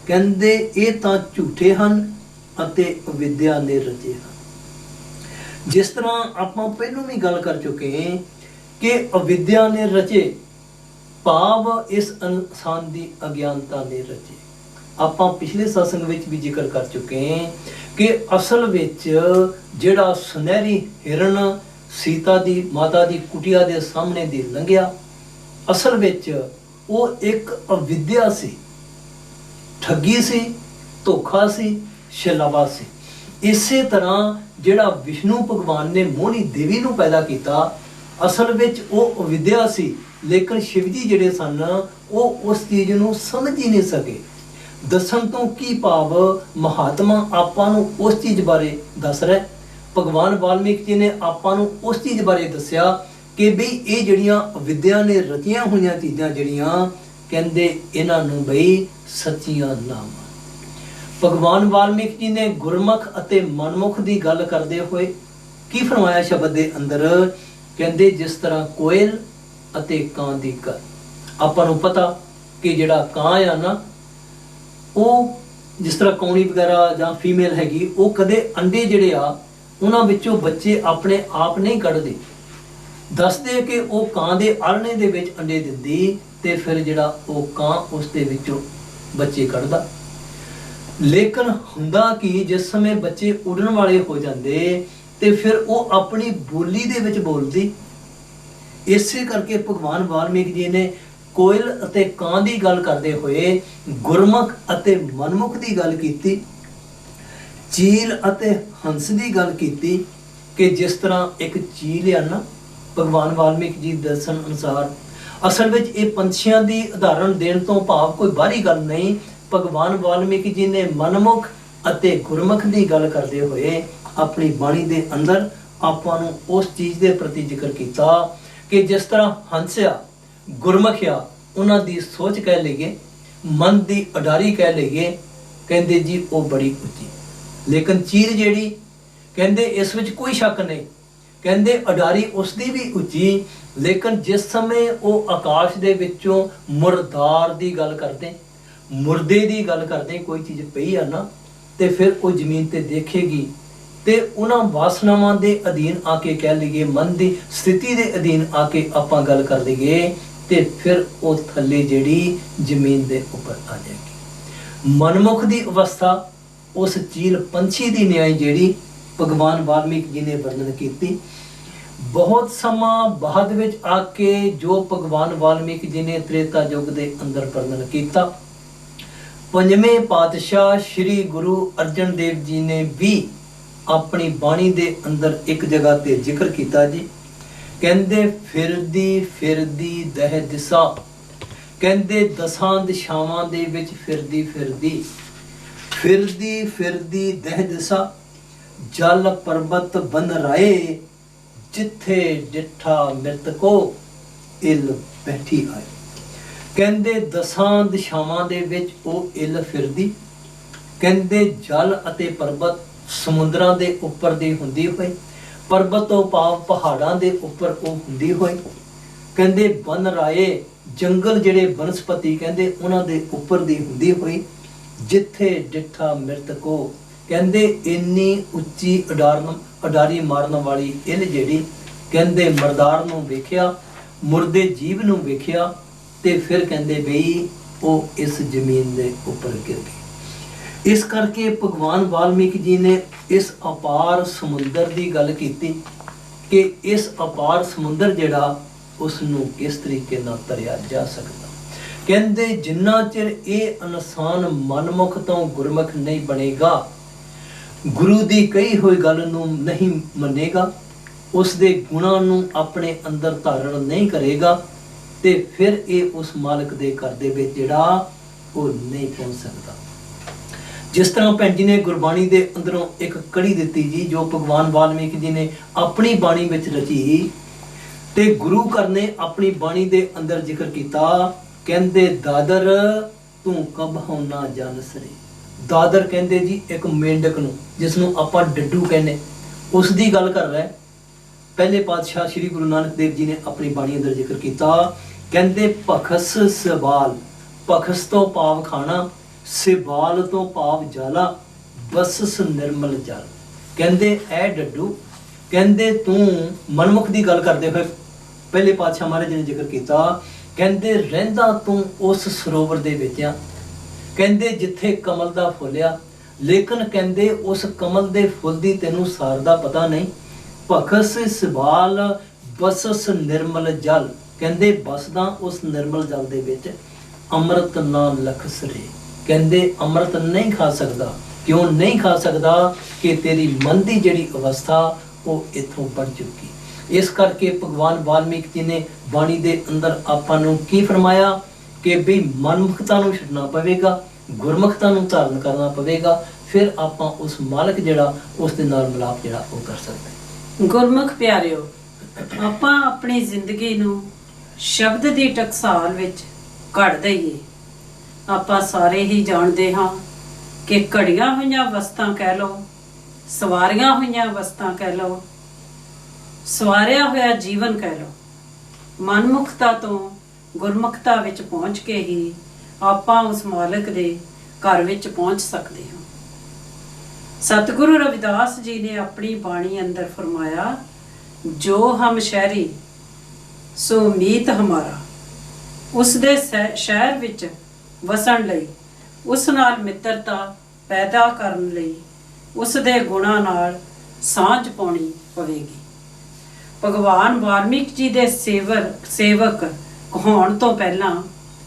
ਕਹਿੰਦੇ ਇਹ ਤਾਂ ਝੂਠੇ ਹਨ ਅਤੇ ਅਵਿਦਿਆ ਨੇ ਰਚੇ ਹਨ। ਜਿਸ ਤਰ੍ਹਾਂ ਆਪਾਂ ਪਹਿਲਾਂ ਵੀ ਗੱਲ ਕਰ ਚੁੱਕੇ ਹਾਂ ਕਿ ਅਵਿਦਿਆ ਨੇ ਰਚੇ, ਭਾਵ ਇਸ ਇਨਸਾਨ ਦੀ ਅਗਿਆਨਤਾ ਨੇ ਰਚੇ। ਆਪਾਂ ਪਿਛਲੇ ਸਤਸੰਗ ਵਿੱਚ ਵੀ ਜ਼ਿਕਰ ਕਰ ਚੁੱਕੇ ਹਾਂ ਕਿ ਅਸਲ ਵਿੱਚ ਜਿਹੜਾ ਸੁਨਹਿਰੀ ਹਿਰਨ ਸੀਤਾ ਦੀ ਮਾਤਾ ਦੀ ਕੁਟੀਆ ਦੇ ਸਾਹਮਣੇ ਦੀ ਲੰਘਿਆ, ਅਸਲ ਵਿੱਚ ਉਹ ਇੱਕ ਅਵਿਦਿਆ ਸੀ, ਠੱਗੀ ਸੀ, ਧੋਖਾ ਸੀ, ਛਲਾਵਾ ਸੀ। ਇਸੇ ਤਰ੍ਹਾਂ ਜਿਹੜਾ ਵਿਸ਼ਨੂੰ ਭਗਵਾਨ ਨੇ ਮੋਹਣੀ ਦੇਵੀ ਨੂੰ ਪੈਦਾ ਕੀਤਾ, ਅਸਲ ਵਿੱਚ ਉਹ ਅਵਿਦਿਆ ਸੀ, ਲੇਕਿਨ ਸ਼ਿਵ ਜੀ ਜਿਹੜੇ ਸਨ ਉਹ ਉਸ ਚੀਜ਼ ਨੂੰ ਸਮਝ ਹੀ ਨਹੀਂ ਸਕੇ। ਦੱਸਣ ਤੋਂ ਕੀ ਭਾਵ, ਮਹਾਤਮਾ ਆਪਾਂ ਨੂੰ ਉਸ ਚੀਜ਼ ਬਾਰੇ ਦੱਸ ਰਿਹਾ। ਭਗਵਾਨ ਵਾਲਮੀਕ ਜੀ ਨੇ ਆਪਾਂ ਨੂੰ ਉਸ ਚੀਜ਼ ਬਾਰੇ ਦੱਸਿਆ ਕਿ ਬਈ ਇਹ ਜਿਹੜੀਆਂ ਵਿਦਿਆ ਨੇ ਰਚੀਆਂ ਹੋਈਆਂ ਚੀਜ਼ਾਂ ਜਿਹੜੀਆਂ, ਕਹਿੰਦੇ ਇਹਨਾਂ ਨੂੰ ਬਈ ਸੱਚੀਆਂ ਨਾ ਮੰਨ। ਭਗਵਾਨ ਵਾਲਮੀਕ ਜੀ ਨੇ ਗੁਰਮੁਖ ਅਤੇ ਮਨਮੁਖ ਦੀ ਗੱਲ ਕਰਦੇ ਹੋਏ ਕੀ ਫਰਮਾਇਆ ਸ਼ਬਦ ਦੇ ਅੰਦਰ, ਕਹਿੰਦੇ ਜਿਸ ਤਰ੍ਹਾਂ ਕੋਇਲ ਅਤੇ ਕਾਂ ਦੀ ਗੱਲ। ਆਪਾਂ ਨੂੰ ਪਤਾ ਕਿ ਜਿਹੜਾ ਕਾਂ ਆ ਨਾ, ਉਹ ਜਿਸ ਤਰ੍ਹਾਂ ਕੌਣੀ ਵਗੈਰਾ ਜਾਂ ਫੀਮੇਲ ਹੈਗੀ, ਉਹ ਕਦੇ ਅੰਡੇ ਜਿਹੜੇ ਆ ਉਹਨਾਂ ਵਿੱਚੋਂ ਬੱਚੇ ਆਪਣੇ ਆਪ ਨਹੀਂ ਕੱਢਦੇ। ਦੱਸਦੇ ਕਿ ਉਹ ਕਾਂ ਦੇ ਆਲਣੇ ਦੇ ਵਿੱਚ ਅੰਡੇ ਦਿੰਦੀ ਤੇ ਫਿਰ ਜਿਹੜਾ ਉਹ ਕਾਂ ਉਸ ਦੇ ਵਿੱਚੋਂ ਬੱਚੇ ਕੱਢਦਾ। ਲੇਕਿਨ ਹੁੰਦਾ ਕਿ ਜਿਸ ਸਮੇਂ ਬੱਚੇ ਉੱਡਣ ਵਾਲੇ ਹੋ ਜਾਂਦੇ ਤੇ ਫਿਰ ਉਹ ਆਪਣੀ ਬੋਲੀ ਦੇ ਵਿੱਚ ਬੋਲਦੀ। ਇਸੇ ਕਰਕੇ ਭਗਵਾਨ ਵਾਲਮੀਕ ਜੀ ਨੇ ਕੋਇਲ ਅਤੇ ਕਾਂ ਦੀ ਗੱਲ ਕਰਦੇ ਹੋਏ ਗੁਰਮੁਖ ਅਤੇ ਮਨਮੁਖ ਦੀ ਗੱਲ ਕੀਤੀ, ਚੀਲ ਅਤੇ ਹੰਸ ਦੀ ਗੱਲ ਕੀਤੀ ਕਿ ਜਿਸ ਤਰ੍ਹਾਂ ਇੱਕ ਚੀਲ ਆ ਨਾ, ਭਗਵਾਨ ਵਾਲਮੀਕ ਜੀ ਦਰਸ਼ਨ ਅਨੁਸਾਰ ਅਸਲ ਵਿੱਚ ਇਹ ਪੰਛੀਆਂ ਦੀ ਉਦਾਹਰਣ ਦੇਣ ਤੋਂ ਭਾਵ ਕੋਈ ਬਾਹਰੀ ਗੱਲ ਨਹੀਂ। ਭਗਵਾਨ ਵਾਲਮੀਕ ਜੀ ਨੇ ਮਨਮੁਖ ਅਤੇ ਗੁਰਮੁਖ ਦੀ ਗੱਲ ਕਰਦੇ ਹੋਏ ਆਪਣੀ ਬਾਣੀ ਦੇ ਅੰਦਰ ਆਪਾਂ ਨੂੰ ਉਸ ਚੀਜ਼ ਦੇ ਪ੍ਰਤੀ ਜ਼ਿਕਰ ਕੀਤਾ ਕਿ ਜਿਸ ਤਰ੍ਹਾਂ ਹੰਸ ਆ, ਗੁਰਮੁਖ ਆ, ਉਹਨਾਂ ਦੀ ਸੋਚ ਕਹਿ ਲਈਏ, ਮਨ ਦੀ ਅਡਾਰੀ ਕਹਿ ਲਈਏ, ਕਹਿੰਦੇ ਜੀ ਉਹ ਬੜੀ ਉੱਚੀ। ਲੇਕਿਨ ਚੀਲ ਜਿਹੜੀ, ਕਹਿੰਦੇ ਇਸ ਵਿੱਚ ਕੋਈ ਸ਼ੱਕ ਨਹੀਂ, ਕਹਿੰਦੇ ਅਡਾਰੀ ਉਸ ਦੀ ਵੀ ਉੱਚੀ। ਲੇਕਿਨ ਜਿਸ ਸਮੇਂ ਉਹ ਆਕਾਸ਼ ਦੇ ਵਿੱਚੋਂ ਮੁਰਦਾਰ ਦੀ ਗੱਲ ਕਰਦੇ, ਮੁਰਦੇ ਦੀ ਗੱਲ ਕਰਦੇ, ਕੋਈ ਚੀਜ਼ ਪਈ ਆ ਨਾ, ਤੇ ਫਿਰ ਉਹ ਜ਼ਮੀਨ ਤੇ ਦੇਖੇਗੀ ਤੇ ਉਹਨਾਂ ਵਾਸਨਾਵਾਂ ਦੇ ਅਧੀਨ ਆ ਕੇ ਕਹਿ ਲਈਏ, ਮਨ ਦੀ ਸਥਿਤੀ ਦੇ ਅਧੀਨ ਆ ਕੇ ਆਪਾਂ ਗੱਲ ਕਰ ਲਈਏ ਤੇ ਫਿਰ ਉਹ ਥੱਲੇ ਜਿਹੜੀ ਜ਼ਮੀਨ ਦੇ ਉੱਪਰ ਆ ਜਾਏਗੀ। ਮਨਮੁਖ ਦੀ ਅਵਸਥਾ ਉਸ ਚੀਲ ਪੰਛੀ ਦੀ ਨਿਆਈ ਜਿਹੜੀ ਭਗਵਾਨ ਵਾਲਮੀਕ ਜੀ ਨੇ ਵਰਣਨ ਕੀਤੀ। ਬਹੁਤ ਸਮਾਂ ਬਾਅਦ ਵਿੱਚ ਆ ਕੇ ਜੋ ਭਗਵਾਨ ਵਾਲਮੀਕ ਜੀ ਨੇ ਤ੍ਰੇਤਾ ਯੁੱਗ ਦੇ ਅੰਦਰ ਵਰਣਨ ਕੀਤਾ, ਪੰਜਵੇਂ ਪਾਤਸ਼ਾਹ ਸ੍ਰੀ ਗੁਰੂ ਅਰਜਨ ਦੇਵ ਜੀ ਨੇ ਵੀ ਆਪਣੀ ਬਾਣੀ ਦੇ ਅੰਦਰ ਇੱਕ ਜਗ੍ਹਾ ਤੇ ਜ਼ਿਕਰ ਕੀਤਾ ਜੀ। ਕਹਿੰਦੇ ਫਿਰਦੀ ਫਿਰਦੀ ਦਹਿ ਦਿਸਾ, ਕਹਿੰਦੇ ਦਸਾਂ ਦਿਸ਼ਾਵਾਂ ਦੇ ਵਿੱਚ ਫਿਰਦੀ ਫਿਰਦੀ, ਫਿਰਦੀ ਫਿਰਦੀ ਦਹਿ ਦਿਸਾ, ਜਲ ਪਰਬਤ ਬਨ ਰਾਏ, ਜਿੱਥੇ ਡਿੱਠਾ ਮਿਰਤਕੋ ਇਲ ਬੈਠੀ ਆਏ। ਕਹਿੰਦੇ ਦਸਾਂ ਦਿਸ਼ਾਵਾਂ ਦੇ ਵਿੱਚ ਉਹ ਇਲ ਫਿਰਦੀ, ਕਹਿੰਦੇ ਜਲ ਅਤੇ ਪਰਬਤ ਸਮੁੰਦਰਾਂ ਦੇ ਉੱਪਰ ਦੀ ਹੁੰਦੀ ਹੋਈ, ਪਰਬਤ ਤੋਂ ਭਾਵ ਪਹਾੜਾਂ ਦੇ ਉੱਪਰ ਉਹ ਹੁੰਦੀ ਹੋਈ, ਕਹਿੰਦੇ ਬਨ ਰਾਏ ਜੰਗਲ ਜਿਹੜੇ ਬਨਸਪਤੀ ਕਹਿੰਦੇ ਉਹਨਾਂ ਦੇ ਉੱਪਰ ਦੀ ਹੁੰਦੀ ਹੋਈ, ਜਿੱਥੇ ਡਿੱਠਾ ਮਿਰਤਕੋ, ਕਹਿੰਦੇ ਇੰਨੀ ਉੱਚੀ ਅਡਾਰੀ ਮਾਰਨ ਵਾਲੀ ਇਲ ਜਿਹੜੀ, ਕਹਿੰਦੇ ਮਰਦਾਰ ਨੂੰ ਵੇਖਿਆ, ਮੁਰਦੇ ਜੀਵ ਨੂੰ ਵੇਖਿਆ ਤੇ ਫਿਰ ਕਹਿੰਦੇ ਬਈ ਉਹ ਇਸ ਜ਼ਮੀਨ ਦੇ ਉੱਪਰ ਗਿਰ ਗਈ। ਇਸ ਕਰਕੇ ਭਗਵਾਨ ਵਾਲਮੀਕ ਜੀ ਨੇ ਇਸ ਅਪਾਰ ਸਮੁੰਦਰ ਦੀ ਗੱਲ ਕੀਤੀ ਕਿ ਇਸ ਅਪਾਰ ਸਮੁੰਦਰ ਜਿਹੜਾ ਉਸ ਨੂੰ ਕਿਸ ਤਰੀਕੇ ਨਾਲ ਤਰਿਆ ਜਾ ਸਕਦਾ। ਕਹਿੰਦੇ ਜਿੰਨਾ ਚਿਰ ਇਹ ਇਨਸਾਨ ਮਨਮੁਖ ਤੋਂ ਗੁਰਮੁਖ ਨਹੀਂ ਬਣੇਗਾ, ਗੁਰੂ ਦੀ ਕਹੀ ਹੋਈ ਗੱਲ ਨੂੰ ਨਹੀਂ ਮੰਨੇਗਾ, ਉਸ ਦੇ ਗੁਣਾਂ ਨੂੰ ਆਪਣੇ ਅੰਦਰ ਧਾਰਨ ਨਹੀਂ ਕਰੇਗਾ ਤੇ ਫਿਰ ਇਹ ਉਸ ਮਾਲਕ ਦੇ ਘਰ ਦੇ ਵਿੱਚ ਜਿਹੜਾ ਉਹ ਨਹੀਂ ਪਹੁੰਚ ਸਕਦਾ। ਜਿਸ ਤਰ੍ਹਾਂ ਭੈਣ ਜੀ ਨੇ ਗੁਰਬਾਣੀ ਦੇ ਅੰਦਰੋਂ ਇੱਕ ਕੜੀ ਦਿੱਤੀ ਜੀ, ਜੋ ਭਗਵਾਨ ਵਾਲਮੀਕ ਜੀ ਨੇ ਆਪਣੀ ਬਾਣੀ ਵਿੱਚ ਰਚੀ ਤੇ ਗੁਰੂ ਘਰ ਨੇ ਆਪਣੀ ਬਾਣੀ ਦੇ ਅੰਦਰ ਜ਼ਿਕਰ ਕੀਤਾ। ਕਹਿੰਦੇ ਦਾਦਰ ਤੂੰ ਕਬ ਹੋਣਾ ਜਨ ਸਰੇ। ਦਾਦਰ ਕਹਿੰਦੇ ਜੀ ਇੱਕ ਮੇਂਢਕ ਨੂੰ, ਜਿਸ ਨੂੰ ਆਪਾਂ ਡੱਡੂ ਕਹਿੰਦੇ, ਉਸ ਦੀ ਗੱਲ ਕਰ ਰਿਹਾ। ਪਹਿਲੇ ਪਾਤਸ਼ਾਹ ਸ੍ਰੀ ਗੁਰੂ ਨਾਨਕ ਦੇਵ ਜੀ ਨੇ ਆਪਣੀ ਬਾਣੀ ਅੰਦਰ ਜ਼ਿਕਰ ਕੀਤਾ। ਕਹਿੰਦੇ ਭਖਸ ਸਵਾਲ, ਭਖਸ ਤੋਂ ਭਾਵ ਖਾਣਾ, ਸਿਵਾਲ ਤੋਂ ਭਾਵ ਜਾਲਾ, ਬਸਸ ਨਿਰਮਲ ਜਲ। ਕਹਿੰਦੇ ਐ ਡੱਡੂ, ਕਹਿੰਦੇ ਤੂੰ ਮਨਮੁਖ ਦੀ ਗੱਲ ਕਰਦੇ ਹੋਏ ਪਹਿਲੇ ਪਾਤਸ਼ਾਹ ਮਹਾਰਾਜ ਜੀ ਨੇ ਜ਼ਿਕਰ ਕੀਤਾ। ਕਹਿੰਦੇ ਰਹਿੰਦਾ ਤੂੰ ਉਸ ਸਰੋਵਰ ਦੇ ਵਿੱਚ ਆ, ਕਹਿੰਦੇ ਜਿੱਥੇ ਕਮਲ ਦਾ ਫੁੱਲ ਆ, ਲੇਕਿਨ ਕਹਿੰਦੇ ਉਸ ਕਮਲ ਦੇ ਫੁੱਲ ਦੀ ਤੈਨੂੰ ਸਾਰ ਦਾ ਪਤਾ ਨਹੀਂ। ਭਖਸ ਸਿਵਾਲ ਬਸਸ ਨਿਰਮਲ ਜਲ, ਕਹਿੰਦੇ ਬਸਦਾ ਉਸ ਨਿਰਮਲ ਜਲ ਦੇ ਵਿੱਚ, ਅੰਮ੍ਰਿਤ ਨਾ ਲਖਸਰੇ, ਕਹਿੰਦੇ ਅੰਮ੍ਰਿਤ ਨਹੀਂ ਖਾ ਸਕਦਾ। ਕਿਉਂ ਨਹੀਂ ਖਾ ਸਕਦਾ? ਕਿ ਤੇਰੀ ਮਨ ਦੀ ਜਿਹੜੀ ਅਵਸਥਾ ਉਹ ਇੱਥੋਂ ਵੱਧ ਚੁੱਕੀ। ਇਸ ਕਰਕੇ ਭਗਵਾਨ ਵਾਲਮੀਕ ਜੀ ਨੇ ਬਾਣੀ ਦੇ ਅੰਦਰ ਆਪਾਂ ਨੂੰ ਕੀ ਫਰਮਾਇਆ ਕਿ ਵੀ ਮਨਮੁਖਤਾ ਨੂੰ ਛੱਡਣਾ ਪਵੇਗਾ, ਗੁਰਮੁਖਤਾ ਨੂੰ ਧਾਰਨ ਕਰਨਾ ਪਵੇਗਾ, ਫਿਰ ਆਪਾਂ ਉਸ ਮਾਲਕ ਜਿਹੜਾ ਉਸ ਦੇ ਨਾਲ ਮਿਲਾਪ ਜਿਹੜਾ ਉਹ ਕਰ ਸਕਦੇ। ਗੁਰਮੁਖ ਪਿਆਰਿਓ, ਆਪਾਂ ਆਪਣੀ ਜ਼ਿੰਦਗੀ ਨੂੰ ਸ਼ਬਦ ਦੀ ਟਕਸਾਲ ਵਿੱਚ ਘੜ ਦਈਏ। ਆਪਾਂ ਸਾਰੇ ਹੀ ਜਾਣਦੇ ਹਾਂ ਕਿ ਘੜੀਆਂ ਹੋਈਆਂ ਵਸਤਾਂ ਕਹਿ ਲਓ, ਸਵਾਰੀਆਂ ਹੋਈਆਂ ਵਸਤਾਂ ਕਹਿ ਲਓ, ਸਵਾਰਿਆ ਹੋਇਆ ਜੀਵਨ ਕਹਿ ਲਓ, ਮਨਮੁਖਤਾ ਤੋਂ ਗੁਰਮੁਖਤਾ ਵਿੱਚ ਪਹੁੰਚ ਕੇ ਹੀ ਆਪਾਂ ਉਸ ਮਾਲਕ ਦੇ ਘਰ ਵਿੱਚ ਪਹੁੰਚ ਸਕਦੇ ਹਾਂ। ਸਤਿਗੁਰੂ ਰਵਿਦਾਸ ਜੀ ਨੇ ਆਪਣੀ ਬਾਣੀ ਅੰਦਰ ਫਰਮਾਇਆ, ਜੋ ਹਮ ਸ਼ਹਿਰੀ ਸੋ ਮੀਤ ਹਮਾਰਾ। ਉਸ ਦੇ ਸ਼ਹਿਰ ਵਿੱਚ ਵਸਣ ਲਈ, ਉਸ ਨਾਲ ਮਿੱਤਰਤਾ ਪੈਦਾ ਕਰਨ ਲਈ ਉਸ ਦੇ ਗੁਣਾਂ ਨਾਲ ਸਾਂਝ ਪਾਉਣੀ ਪਵੇਗੀ। ਭਗਵਾਨ ਵਾਲਮੀਕ ਜੀ ਦੇ ਸੇਵਕ ਹੋਣ ਤੋਂ ਪਹਿਲਾਂ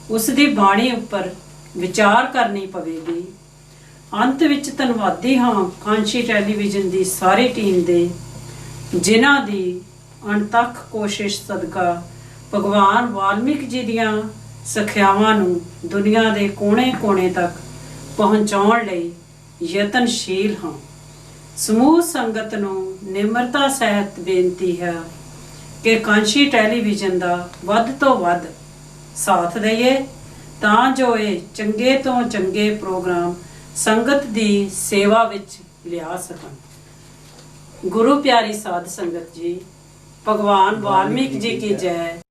ਉਸ ਦੀ ਬਾਣੀ ਉੱਪਰ ਵਿਚਾਰ ਕਰਨੀ ਪਵੇਗੀ। ਅੰਤ ਵਿੱਚ ਧੰਨਵਾਦੀ ਹਾਂ ਕਾਂਸ਼ੀ ਟੈਲੀਵਿਜ਼ਨ ਦੀ ਸਾਰੀ ਟੀਮ ਦੇ, ਜਿਨ੍ਹਾਂ ਦੀ ਅਣਥੱਕ ਕੋਸ਼ਿਸ਼ ਸਦਕਾ ਭਗਵਾਨ ਵਾਲਮੀਕ ਜੀ ਦੀਆਂ ਸਿੱਖਿਆਵਾਂ ਨੂੰ ਦੁਨੀਆ ਦੇ ਕੋਨੇ-ਕੋਨੇ ਤੱਕ ਪਹੁੰਚਾਉਣ ਲਈ ਯਤਨਸ਼ੀਲ ਹਾਂ। ਸਮੂਹ ਸੰਗਤ ਨੂੰ ਨਿਮਰਤਾ ਸਹਿਤ ਬੇਨਤੀ ਹੈ ਕਿ ਕਾਂਸ਼ੀ ਟੈਲੀਵਿਜ਼ਨ ਦਾ ਵੱਧ ਤੋਂ ਵੱਧ ਸਾਥ ਦਈਏ, ਤਾਂ ਜੋ ਇਹ ਚੰਗੇ ਤੋਂ ਚੰਗੇ ਪ੍ਰੋਗਰਾਮ ਸੰਗਤ ਦੀ ਸੇਵਾ ਵਿੱਚ ਲਿਆ ਸਕਣ। ਗੁਰੂ ਪਿਆਰੀ ਸਾਧ ਸੰਗਤ ਜੀ, ਭਗਵਾਨ ਵਾਲਮੀਕ ਜੀ ਕੀ ਜੈ।